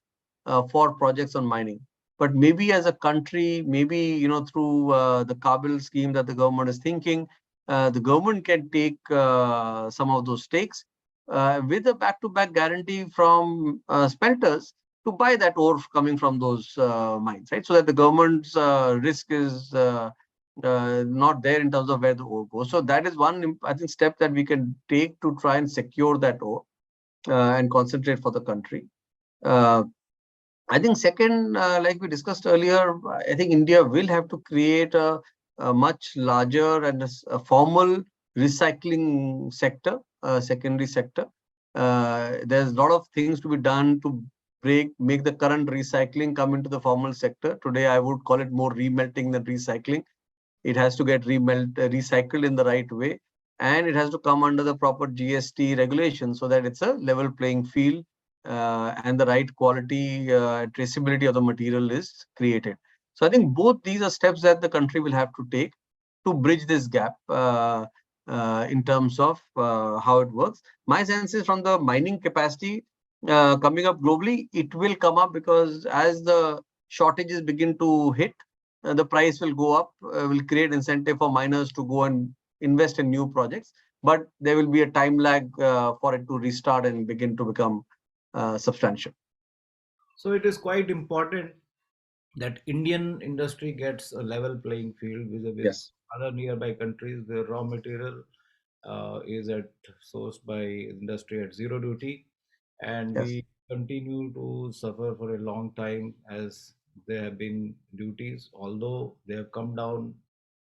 for projects on mining. But maybe as a country, maybe, through the Kabul scheme that the government is thinking, the government can take some of those stakes with a back-to-back guarantee from smelters to buy that ore coming from those mines, right? So that the government's risk is not there in terms of where the ore goes. So that is one, I think, step that we can take to try and secure that ore and concentrate for the country. I think second, like we discussed earlier, I think India will have to create a much larger and a formal recycling sector, secondary sector. There's a lot of things to be done to make the current recycling come into the formal sector. Today, I would call it more remelting than recycling. It has to get recycled in the right way, and it has to come under the proper GST regulation so that it's a level playing field and the right quality traceability of the material is created. So I think both these are steps that the country will have to take to bridge this gap in terms of how it works. My sense is from the mining capacity coming up globally, it will come up because as the shortages begin to hit, the price will go up, will create incentive for miners to go and invest in new projects. But there will be a time lag for it to restart and begin to become substantial. So it is quite important that Indian industry gets a level playing field vis-a-vis Yes. other nearby countries where raw material is sourced by industry at zero duty, and Yes. we continue to suffer for a long time as there have been duties, although they have come down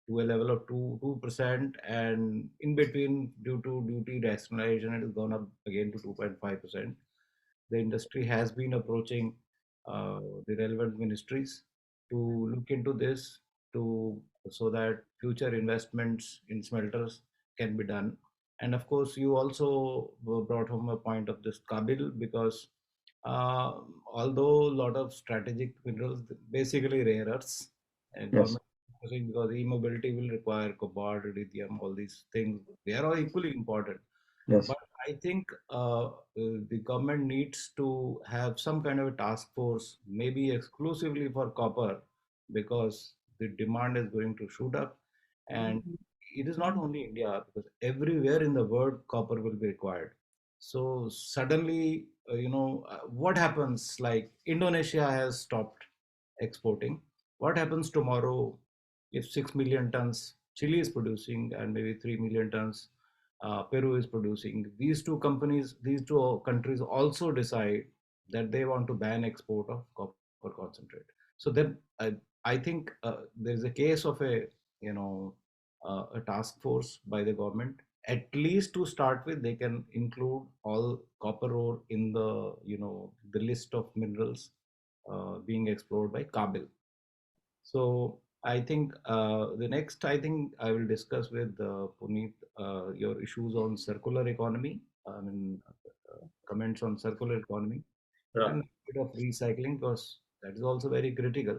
to a level of 2%, and in between, due to duty rationalization, it has gone up again to 2.5%. The industry has been approaching the relevant ministries to look into this to so that future investments in smelters can be done. And of course, you also brought home a point of this Kabil, because Although a lot of strategic minerals, basically rare earths, and Yes. government because e-mobility will require cobalt, lithium, all these things. They are all equally important. Yes. But I think the government needs to have some kind of a task force, maybe exclusively for copper, because the demand is going to shoot up. And it is not only India, because everywhere in the world, copper will be required. So suddenly, what happens? Like Indonesia has stopped exporting. What happens tomorrow if 6 million tons Chile is producing and maybe 3 million tons Peru is producing? These two countries also decide that they want to ban export of copper concentrate. So then I think there is a case of a task force by the government. At least to start with, they can include all copper ore in the list of minerals being explored by Kabil. So I think the next, I think I will discuss with Puneet your issues on circular economy. I mean, comments on circular economy Yeah. and a bit of recycling, because that is also very critical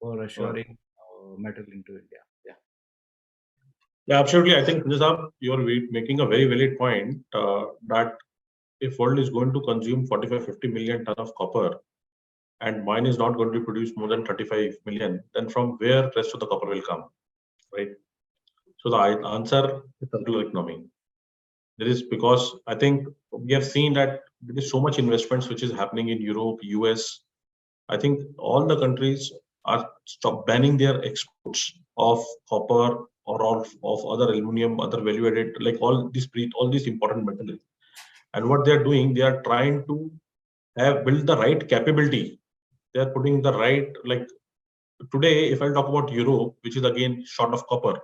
for assuring metal into India. Yeah. Yeah, absolutely. I think you're making a very valid point that if world is going to consume 45-50 million ton of copper and mine is not going to produce more than 35 million, then from where rest of the copper will come, right? So the answer is circular economy. There is, because I think we have seen that there is so much investments which is happening in Europe, US. I think all the countries are stop banning their exports of copper or of other aluminum, other value added, like all these important metals. And what they are doing, they are trying to have build the right capability. They are putting the right, like today, if I talk about Europe, which is again short of copper,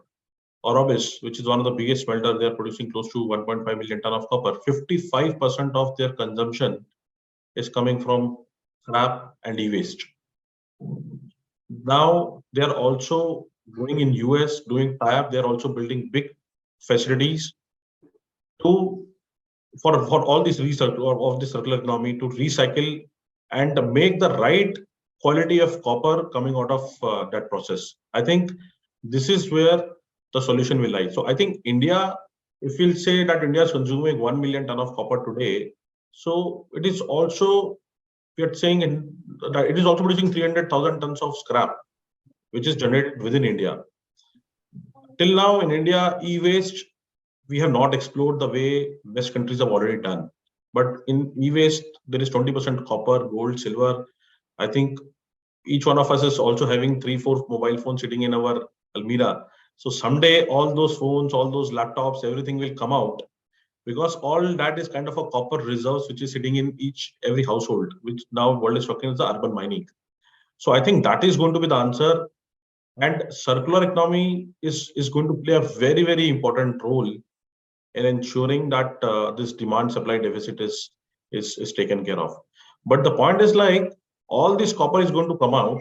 Orobis, which is one of the biggest smelter, they are producing close to 1.5 million ton of copper. 55% of their consumption is coming from scrap and e-waste. Now they are also going in US doing tie-up. They are also building big facilities to for all this research of the circular economy to recycle and make the right quality of copper coming out of that process. I think this is where the solution will lie. So I think India, if we'll say that India is consuming 1 million ton of copper today, so it is also, we are saying that it is also producing 300,000 tons of scrap, which is generated within India. Till now in India, e-waste, we have not explored the way West countries have already done. But in e-waste, there is 20% copper, gold, silver. I think each one of us is also having 3-4 mobile phones sitting in our almirah. So someday all those phones, all those laptops, everything will come out, because all that is kind of a copper reserves which is sitting in every household, which now world is talking as the urban mining. So I think that is going to be the answer. And circular economy is going to play a very, very important role in ensuring that this demand supply deficit is taken care of. But the point is, like, all this copper is going to come out,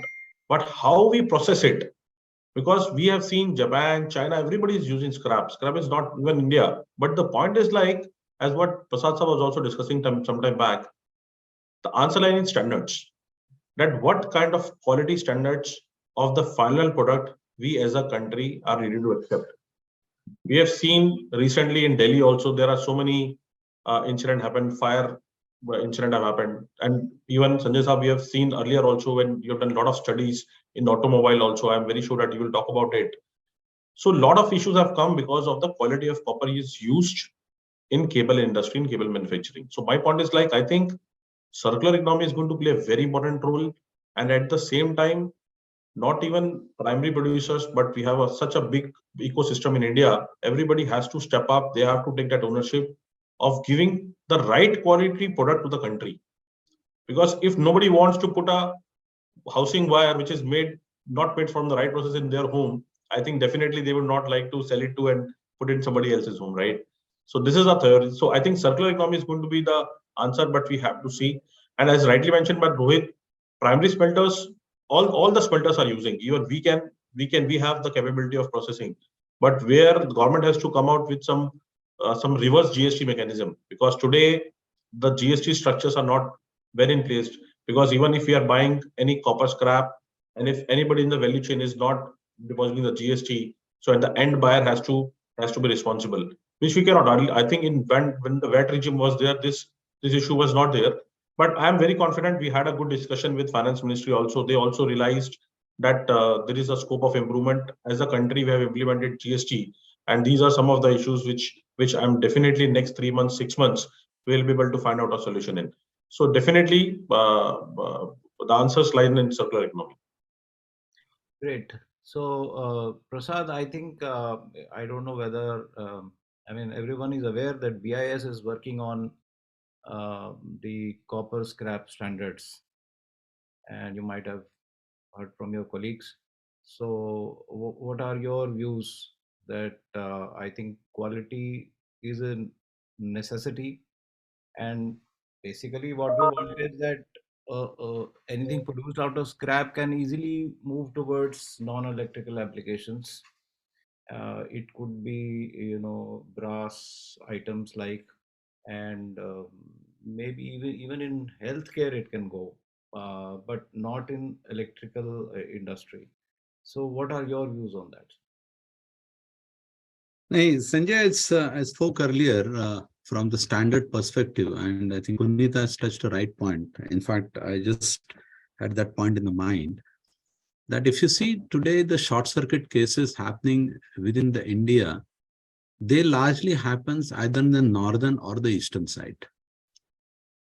but how we process it, because we have seen Japan, China, everybody is using scrap. Scrap is not even India. But the point is, like, as what Prasad sir was also discussing some time back, the answer line is standards. That what kind of quality standards of the final product we as a country are ready to accept. We have seen recently in Delhi also, there are so many incident happened, fire incident have happened. And even Sanjay sir, we have seen earlier also when you have done a lot of studies in automobile also, I'm very sure that you will talk about it. So a lot of issues have come because of the quality of copper is used in cable industry, in cable manufacturing. So my point is, like, I think circular economy is going to play a very important role. And at the same time, not even primary producers, but we have such a big ecosystem in India. Everybody has to step up. They have to take that ownership of giving the right quality product to the country. Because if nobody wants to put a housing wire which is not made from the right process in their home, I think definitely they would not like to sell it to and put it in somebody else's home, right? So this is a theory. So I think circular economy is going to be the answer, but we have to see. And as rightly mentioned by Rohit, primary smelters, all the smelters are using. Even we have the capability of processing, but where the government has to come out with some reverse GST mechanism, because today the GST structures are not wherein placed, because even if we are buying any copper scrap, and if anybody in the value chain is not depositing the GST, so and the end buyer has to be responsible, which we cannot. I think in when the VAT regime was there, this issue was not there. But I am very confident. We had a good discussion with Finance Ministry also. They also realized that there is a scope of improvement. As a country, we have implemented GST, and these are some of the issues which I'm definitely next 3 months, 6 months, we'll be able to find out a solution in. So definitely, the answers lie in circular economy. Great. So, Prasad, I think I don't know whether I mean everyone is aware that BIS is working on the copper scrap standards, and you might have heard from your colleagues. So, what are your views? That I think quality is a necessity, and basically what we want is that anything produced out of scrap can easily move towards non-electrical applications. It could be, brass items like, and maybe even in healthcare it can go, but not in electrical industry. So, what are your views on that? Hey, Sanjay, I spoke earlier from the standard perspective, and I think Puneet has touched a right point. In fact, I just had that point in the mind that if you see today the short circuit cases happening within the India, they largely happens either in the northern or the eastern side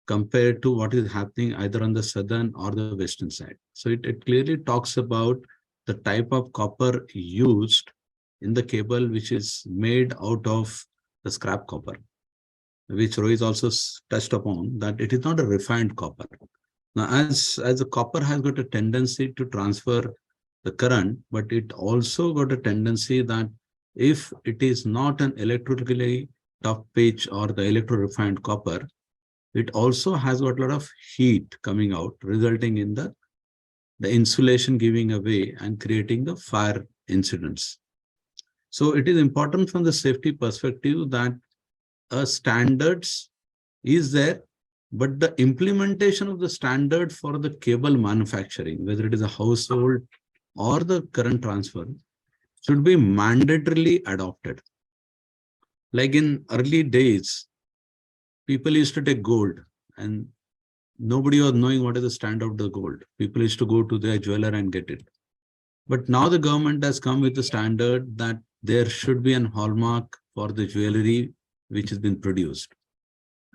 compared to what is happening either on the southern or the western side. So it clearly talks about the type of copper used in the cable, which is made out of the scrap copper, which Rohit also touched upon, that it is not a refined copper. Now, as the copper has got a tendency to transfer the current, but it also got a tendency that if it is not an electrically tough pitch or the electro-refined copper, it also has got a lot of heat coming out, resulting in the insulation giving away and creating the fire incidents. So it is important from the safety perspective that a standards is there, but the implementation of the standard for the cable manufacturing, whether it is a household or the current transfer, should be mandatorily adopted. Like in early days, people used to take gold and nobody was knowing what is the standard of the gold. People used to go to their jeweler and get it. But now the government has come with the standard that there should be an hallmark for the jewelry which has been produced.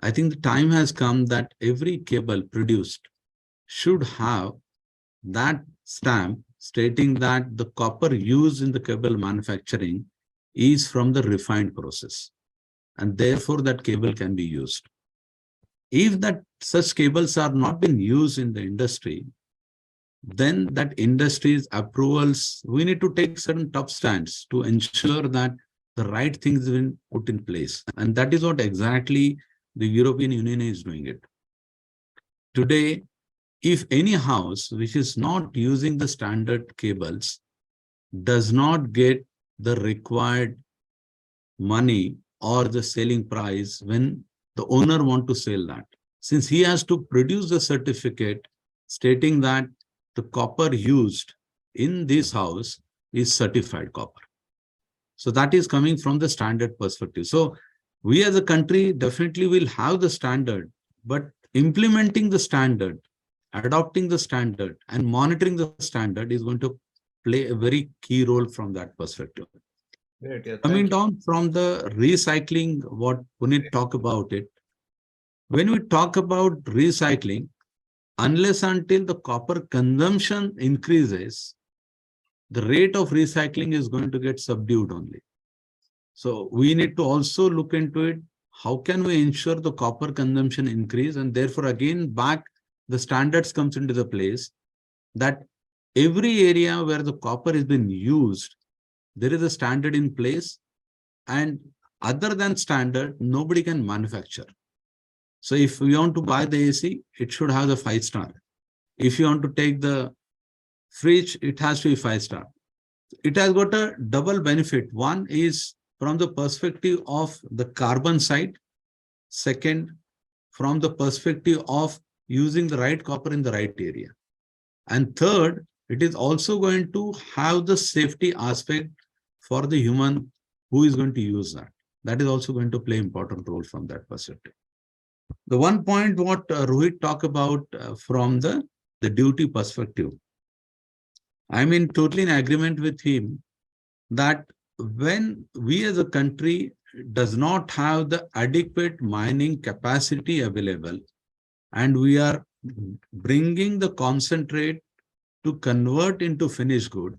I think the time has come that every cable produced should have that stamp stating that the copper used in the cable manufacturing is from the refined process, and therefore that cable can be used. If that such cables are not being used in the industry, then that industry's approvals, we need to take certain tough stands to ensure that the right things have been put in place. And that is what exactly the European Union is doing it. Today, if any house which is not using the standard cables does not get the required money or the selling price when the owner wants to sell that, since he has to produce the certificate stating that the copper used in this house is certified copper. So that is coming from the standard perspective. So we as a country definitely will have the standard, but implementing the standard, adopting the standard, and monitoring the standard is going to play a very key role from that perspective. Great, yeah, Coming down from the recycling, what Puneet talked about it, when we talk about recycling, unless until the copper consumption increases, the rate of recycling is going to get subdued only. So we need to also look into it. How can we ensure the copper consumption increase? And therefore, again, back the standards comes into the place that every area where the copper has been used, there is a standard in place, and other than standard, nobody can manufacture. So if we want to buy the AC, it should have the 5-star. If you want to take the fridge, it has to be 5-star. It has got a double benefit. One is from the perspective of the carbon side. Second, from the perspective of using the right copper in the right area. And third, it is also going to have the safety aspect for the human who is going to use that. That is also going to play important role from that perspective. The one point what Rohit talked about from the duty perspective, I'm in totally in agreement with him that when we as a country does not have the adequate mining capacity available, and we are bringing the concentrate to convert into finished good,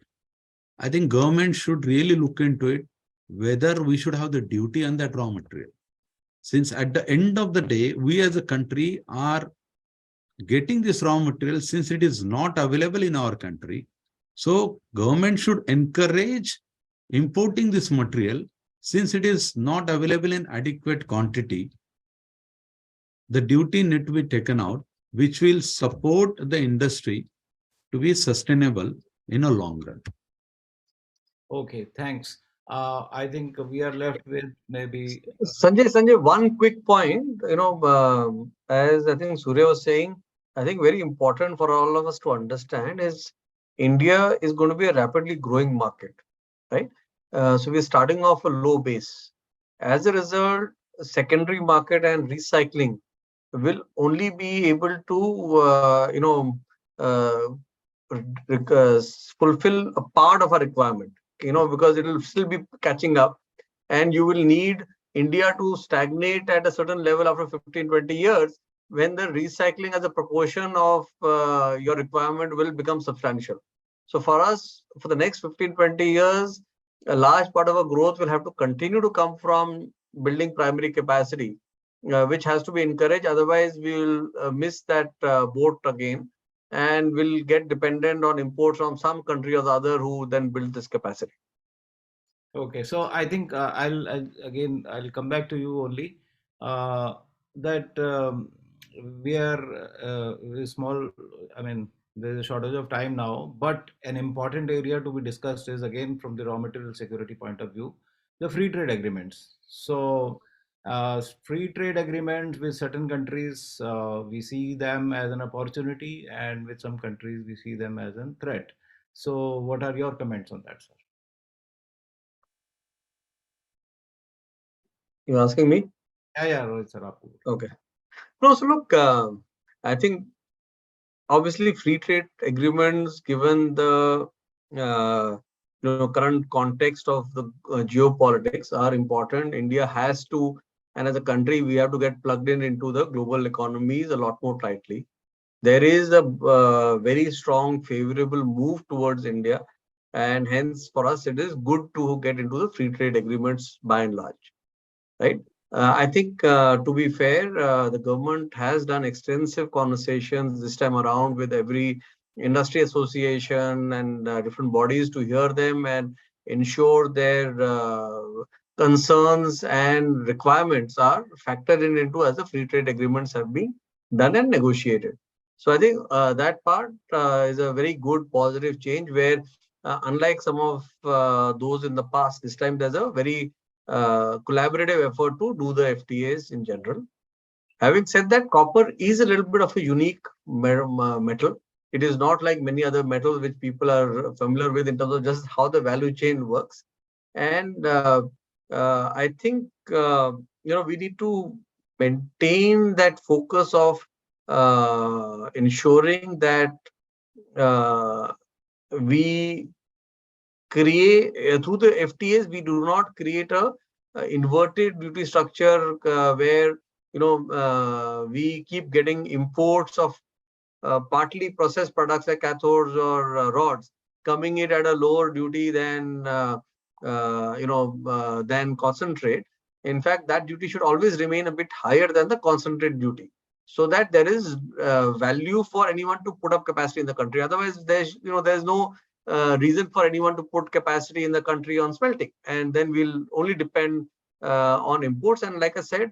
I think government should really look into it, whether we should have the duty on that raw material. Since at the end of the day, we as a country are getting this raw material since it is not available in our country. So government should encourage importing this material since it is not available in adequate quantity. The duty need to be taken out, which will support the industry to be sustainable in a long run. Okay, thanks. I think we are left with maybe Sanjay, one quick point. As I think Surya was saying, I think very important for all of us to understand is India is going to be a rapidly growing market, right? So we're starting off a low base. As a result, secondary market and recycling will only be able to, fulfill a part of our requirement, because it will still be catching up, and you will need India to stagnate at a certain level after 15, 20 years when the recycling as a proportion of your requirement will become substantial. So for us, for the next 15, 20 years, a large part of our growth will have to continue to come from building primary capacity, which has to be encouraged. Otherwise, we will miss that boat again, and will get dependent on imports from some country or the other who then build this capacity. okay. So I think I'll come back to you only. That we are small. I mean, there's a shortage of time now, but an important area to be discussed is again from the raw material security point of view, the free trade agreements. So free trade agreements with certain countries, we see them as an opportunity, and with some countries we see them as a threat. So what are your comments on that, sir? You're asking me? Yeah, Rohit sir, aapko. Okay. No, so look, I think obviously free trade agreements, given the current context of the geopolitics, are important. India has to, and as a country, we have to get plugged into the global economies a lot more tightly. There is a very strong favorable move towards India, and hence for us it is good to get into the free trade agreements by and large, right? I think, to be fair, the government has done extensive conversations this time around with every industry association and different bodies to hear them and ensure their concerns and requirements are factored into as the free trade agreements have been done and negotiated. So I think that part is a very good positive change where, unlike some of those in the past, this time there's a very collaborative effort to do the FTAs in general. Having said that, copper is a little bit of a unique metal. It is not like many other metals which people are familiar with in terms of just how the value chain works. And I think we need to maintain that focus of ensuring that we create through the FTAs, we do not create a inverted duty structure where we keep getting imports of partly processed products like cathodes or rods coming in at a lower duty than than concentrate. In fact, that duty should always remain a bit higher than the concentrate duty, so that there is value for anyone to put up capacity in the country. Otherwise, there's no reason for anyone to put capacity in the country on smelting, and then we'll only depend on imports. And like I said,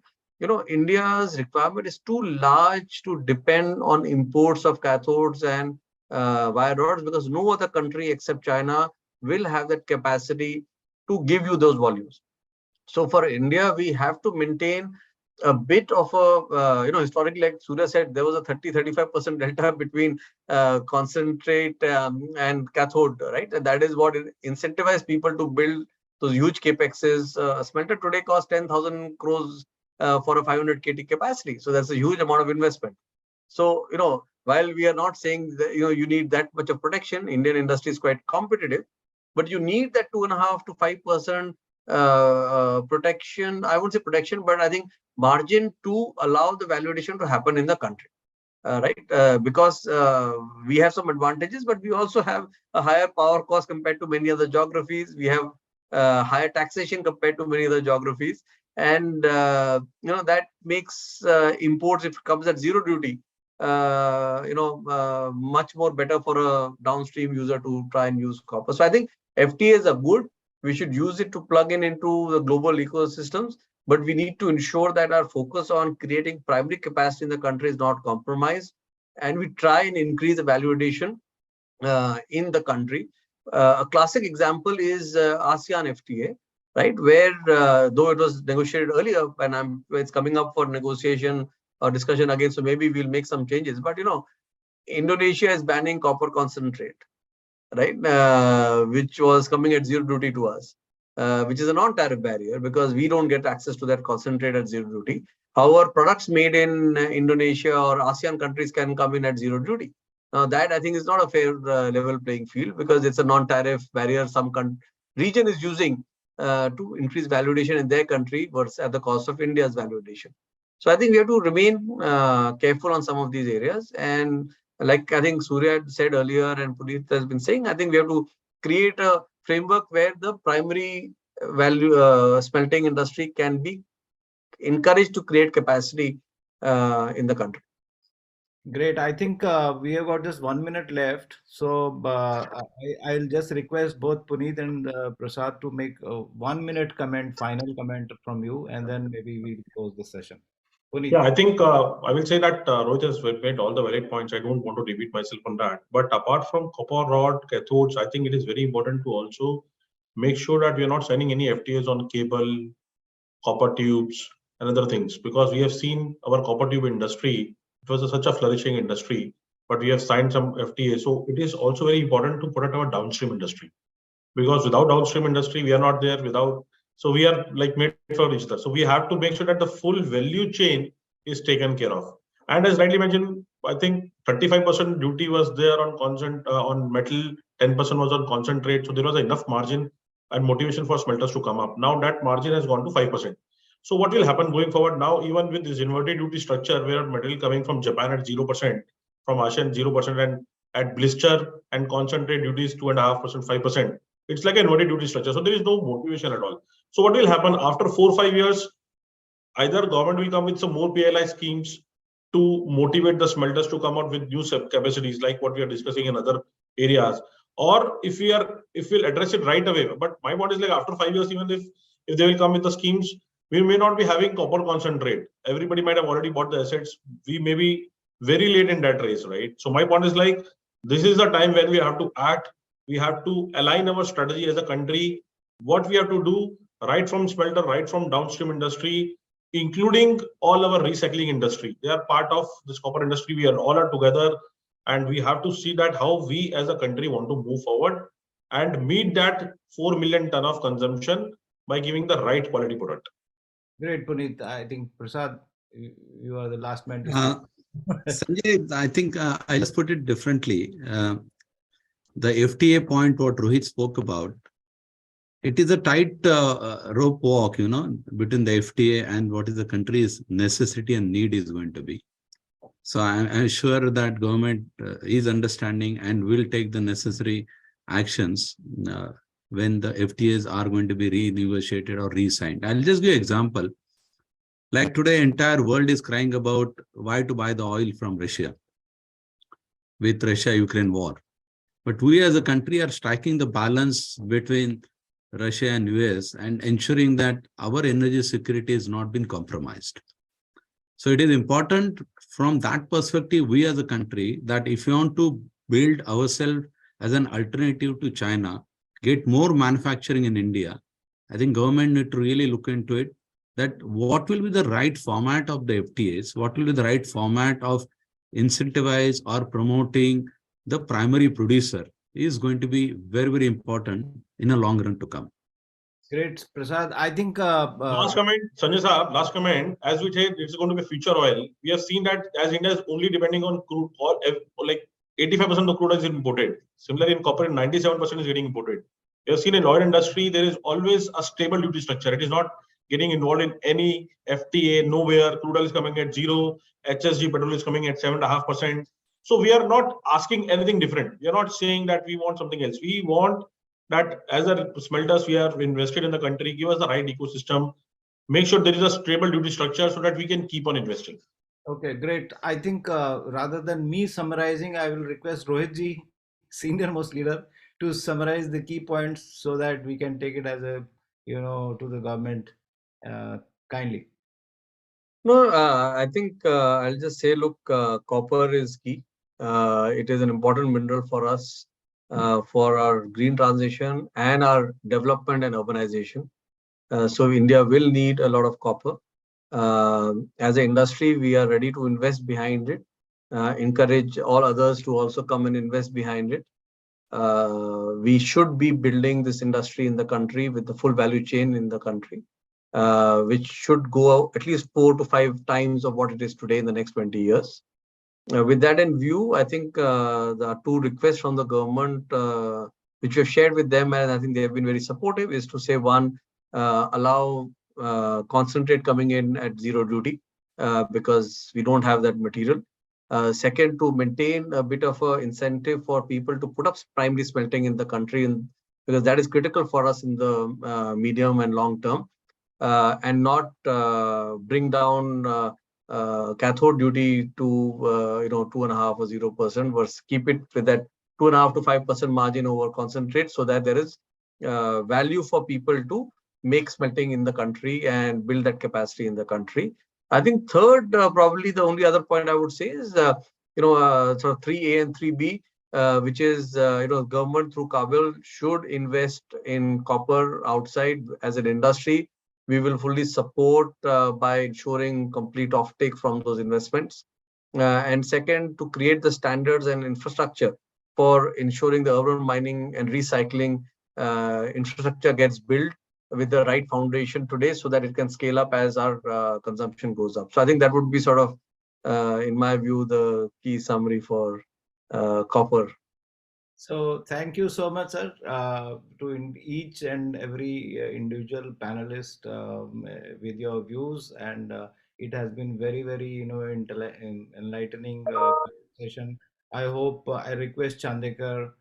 India's requirement is too large to depend on imports of cathodes and wire rods, because no other country except China will have that capacity to give you those volumes. So for India, we have to maintain a bit of a, historically, like Surya said, there was a 30-35% delta between concentrate and cathode, right? And that is what incentivized people to build those huge capexes. A smelter today costs 10,000 crores for a 500 KT capacity. So that's a huge amount of investment. So, while we are not saying that, you need that much of protection, Indian industry is quite competitive, but you need that 2.5 to 5% protection. I won't say protection, but I think margin to allow the value addition to happen in the country. Right? Because we have some advantages, but we also have a higher power cost compared to many other geographies. We have higher taxation compared to many other geographies. And, that makes imports, if it comes at zero duty, much more better for a downstream user to try and use copper. So I think FTAs are good. We should use it to plug into the global ecosystems, but we need to ensure that our focus on creating primary capacity in the country is not compromised, and we try and increase the value addition in the country. A classic example is ASEAN FTA, right? Where though it was negotiated earlier, and it's coming up for negotiation or discussion again, so maybe we'll make some changes. But Indonesia is banning copper concentrate, right? Which was coming at zero duty to us, which is a non-tariff barrier because we don't get access to that concentrate at zero duty. However, products made in Indonesia or ASEAN countries can come in at zero duty. Now that I think is not a fair level playing field because it's a non-tariff barrier some region is using to increase value addition in their country versus at the cost of India's value addition. So I think we have to remain careful on some of these areas. And like I think Surya said earlier and Puneet has been saying, I think we have to create a framework where the primary value smelting industry can be encouraged to create capacity in the country. Great. I think we have got just 1 minute left. So I'll just request both Puneet and Prasad to make a 1 minute comment, final comment from you, and then maybe we'll close the session. Puneet. Yeah, I think I will say that Rohit has made all the valid points. I don't want to repeat myself on that. But apart from copper rod, cathodes, I think it is very important to also make sure that we are not signing any FTAs on cable, copper tubes, and other things. Because we have seen our copper tube industry, it was such a flourishing industry, but we have signed some FTAs. So it is also very important to protect our downstream industry. Because without downstream industry, we are not there. So we are like made for each other. So we have to make sure that the full value chain is taken care of. And as rightly mentioned, I think 35% duty was there on metal, 10% was on concentrate. So there was enough margin and motivation for smelters to come up. Now that margin has gone to 5%. So what will happen going forward now, even with this inverted duty structure, where metal coming from Japan at 0%, from ASEAN 0%, and at blister and concentrate duties 2.5%, 5%. It's like an inverted duty structure. So there is no motivation at all. So what will happen after 4 or 5 years? Either government will come with some more PLI schemes to motivate the smelters to come out with new capacities, like what we are discussing in other areas, or if we'll address it right away. But my point is like after 5 years, even if they will come with the schemes, we may not be having copper concentrate. Everybody might have already bought the assets. We may be very late in that race, right? So my point is like this is the time when we have to act. We have to align our strategy as a country. What we have to do, right from smelter, right from downstream industry, including all our recycling industry. They are part of this copper industry. We are all together, and we have to see that how we as a country want to move forward and meet that 4 million ton of consumption by giving the right quality product. Great, Puneet. I think Prasad, you are the last man to Sanjay, I think I just put it differently. The FTA point, what Rohit spoke about, it is a tight rope walk, between the FTA and what is the country's necessity and need is going to be. So I'm sure that government is understanding and will take the necessary actions when the FTAs are going to be renegotiated or re-signed. I'll just give an example. Like today, entire world is crying about why to buy the oil from Russia with Russia-Ukraine war. But we as a country are striking the balance between Russia and US and ensuring that our energy security has not been compromised. So it is important from that perspective, we as a country, that if we want to build ourselves as an alternative to China, get more manufacturing in India, I think government need to really look into it. that what will be the right format of the FTAs, what will be the right format of incentivize or promoting the primary producer is going to be very, very important in a long run to come. Great, Prasad. I think last comment, Sanjay Saab, last comment. As we said, it's going to be future oil. We have seen that as India is only depending on crude oil, like 85% of crude oil is imported. Similarly, in copper, 97% is getting imported. We have seen in oil industry, there is always a stable duty structure. It is not getting involved in any FTA, nowhere. Crude oil is coming at 0. HSG petrol is coming at 7.5%. So we are not asking anything different. We are not saying that we want something else. We want that as a smelters, we are invested in the country, give us the right ecosystem, make sure there is a stable duty structure so that we can keep on investing. Okay, great. I think rather than me summarizing, I will request Rohit ji, senior most leader, to summarize the key points so that we can take it as a, to the government kindly. No, I think I'll just say, look, copper is key. It is an important mineral for us, for our green transition and our development and urbanization. So India will need a lot of copper. As an industry, we are ready to invest behind it, encourage all others to also come and invest behind it. We should be building this industry in the country with the full value chain in the country, which should go at least 4 to 5 times of what it is today in the next 20 years. With that in view, I think the 2 requests from the government, which we have shared with them, and I think they have been very supportive, is to say, one, allow concentrate coming in at 0 duty, because we don't have that material. Second, to maintain a bit of an incentive for people to put up primary smelting in the country, because that is critical for us in the medium and long term, and not bring down cathode duty to 2.5 or 0%, versus keep it with that 2.5 to 5% margin over concentrate, so that there is value for people to make smelting in the country and build that capacity in the country. I think third, probably the only other point I would say is, sort of 3A and 3B, which is, government through Kabul should invest in copper outside as an industry. We will fully support by ensuring complete offtake from those investments. And second, to create the standards and infrastructure for ensuring the urban mining and recycling infrastructure gets built with the right foundation today, so that it can scale up as our consumption goes up. So I think that would be sort of, in my view, the key summary for copper. So thank you so much, sir, to each and every individual panelist with your views, and it has been very, very enlightening conversation. I hope I request Chandekar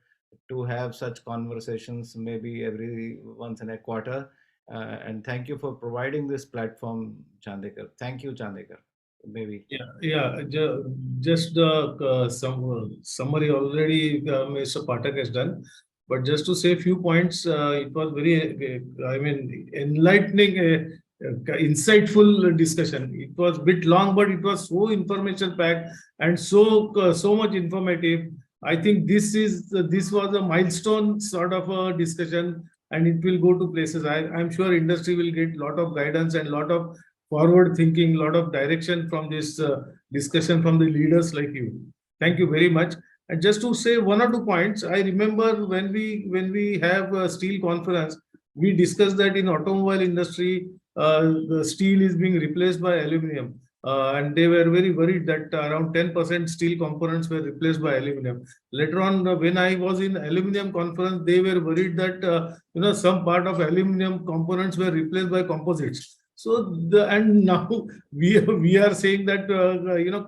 to have such conversations maybe every once in a quarter. And thank you for providing this platform, Chandekar. Thank you, Chandekar. Maybe. Just some summary already Mr. Pathak has done. But just to say a few points, it was very, enlightening, insightful discussion. It was a bit long, but it was so information packed and so much informative. I think this was a milestone sort of a discussion, and it will go to places. I'm sure industry will get a lot of guidance and a lot of forward thinking, a lot of direction from this discussion from the leaders like you. Thank you very much. And just to say 1 or 2 points, I remember when we have a steel conference, we discussed that in automobile industry, the steel is being replaced by aluminum. And they were very worried that around 10% steel components were replaced by aluminum. Later on, when I was in aluminum conference, they were worried that some part of aluminum components were replaced by composites. So and now we are saying that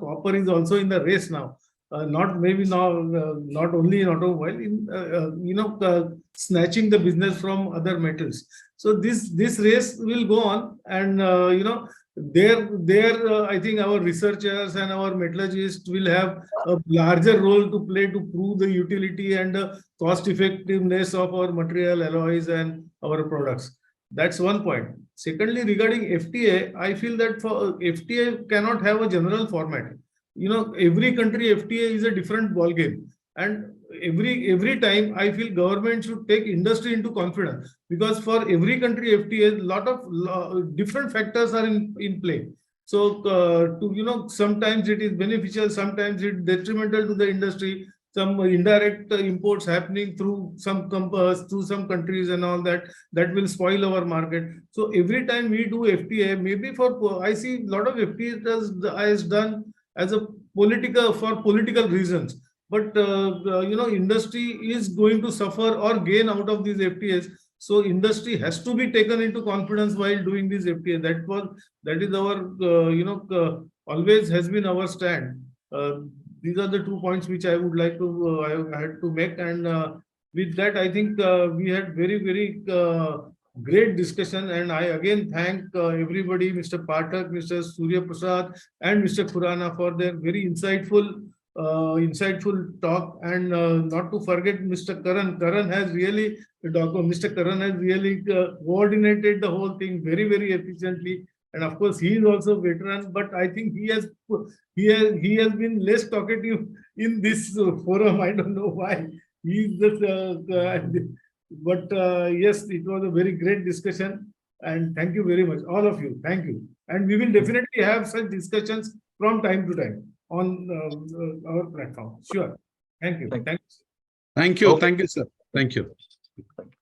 copper is also in the race now. Not only in automobile, in snatching the business from other metals. So this race will go on, and there I think our researchers and our metallurgists will have a larger role to play to prove the utility and cost effectiveness of our material alloys and our products. That's one point. Secondly, regarding FTA, I feel that for FTA cannot have a general format. Every country FTA is a different ballgame, and every time I feel government should take industry into confidence, because for every country FTA, lot of different factors are in play. So sometimes it is beneficial, sometimes it's detrimental to the industry. Some indirect imports happening through some countries and all that will spoil our market. So every time we do FTA, maybe I see a lot of FTA is done as a political reasons. But industry is going to suffer or gain out of these FTAs. So industry has to be taken into confidence while doing these FTA. That is our always has been our stand. These are the 2 points which I would like to I had to make, and with that I think we had very great discussion, and I again thank everybody, Mr. Pathak, Mr. Prasad, and Mr. Khurana for their very insightful talk, and not to forget Mr. Karn. Mr. Karn has really coordinated the whole thing very efficiently. And of course, he is also a veteran, but I think he has been less talkative in this forum. I don't know why. He's just, but yes, it was a very great discussion, and thank you very much, all of you. Thank you, and we will definitely have such discussions from time to time on our platform. Sure. Thank you. Thank you. Thank you. Thank you. Okay. Thank you, sir. Thank you. Thank you.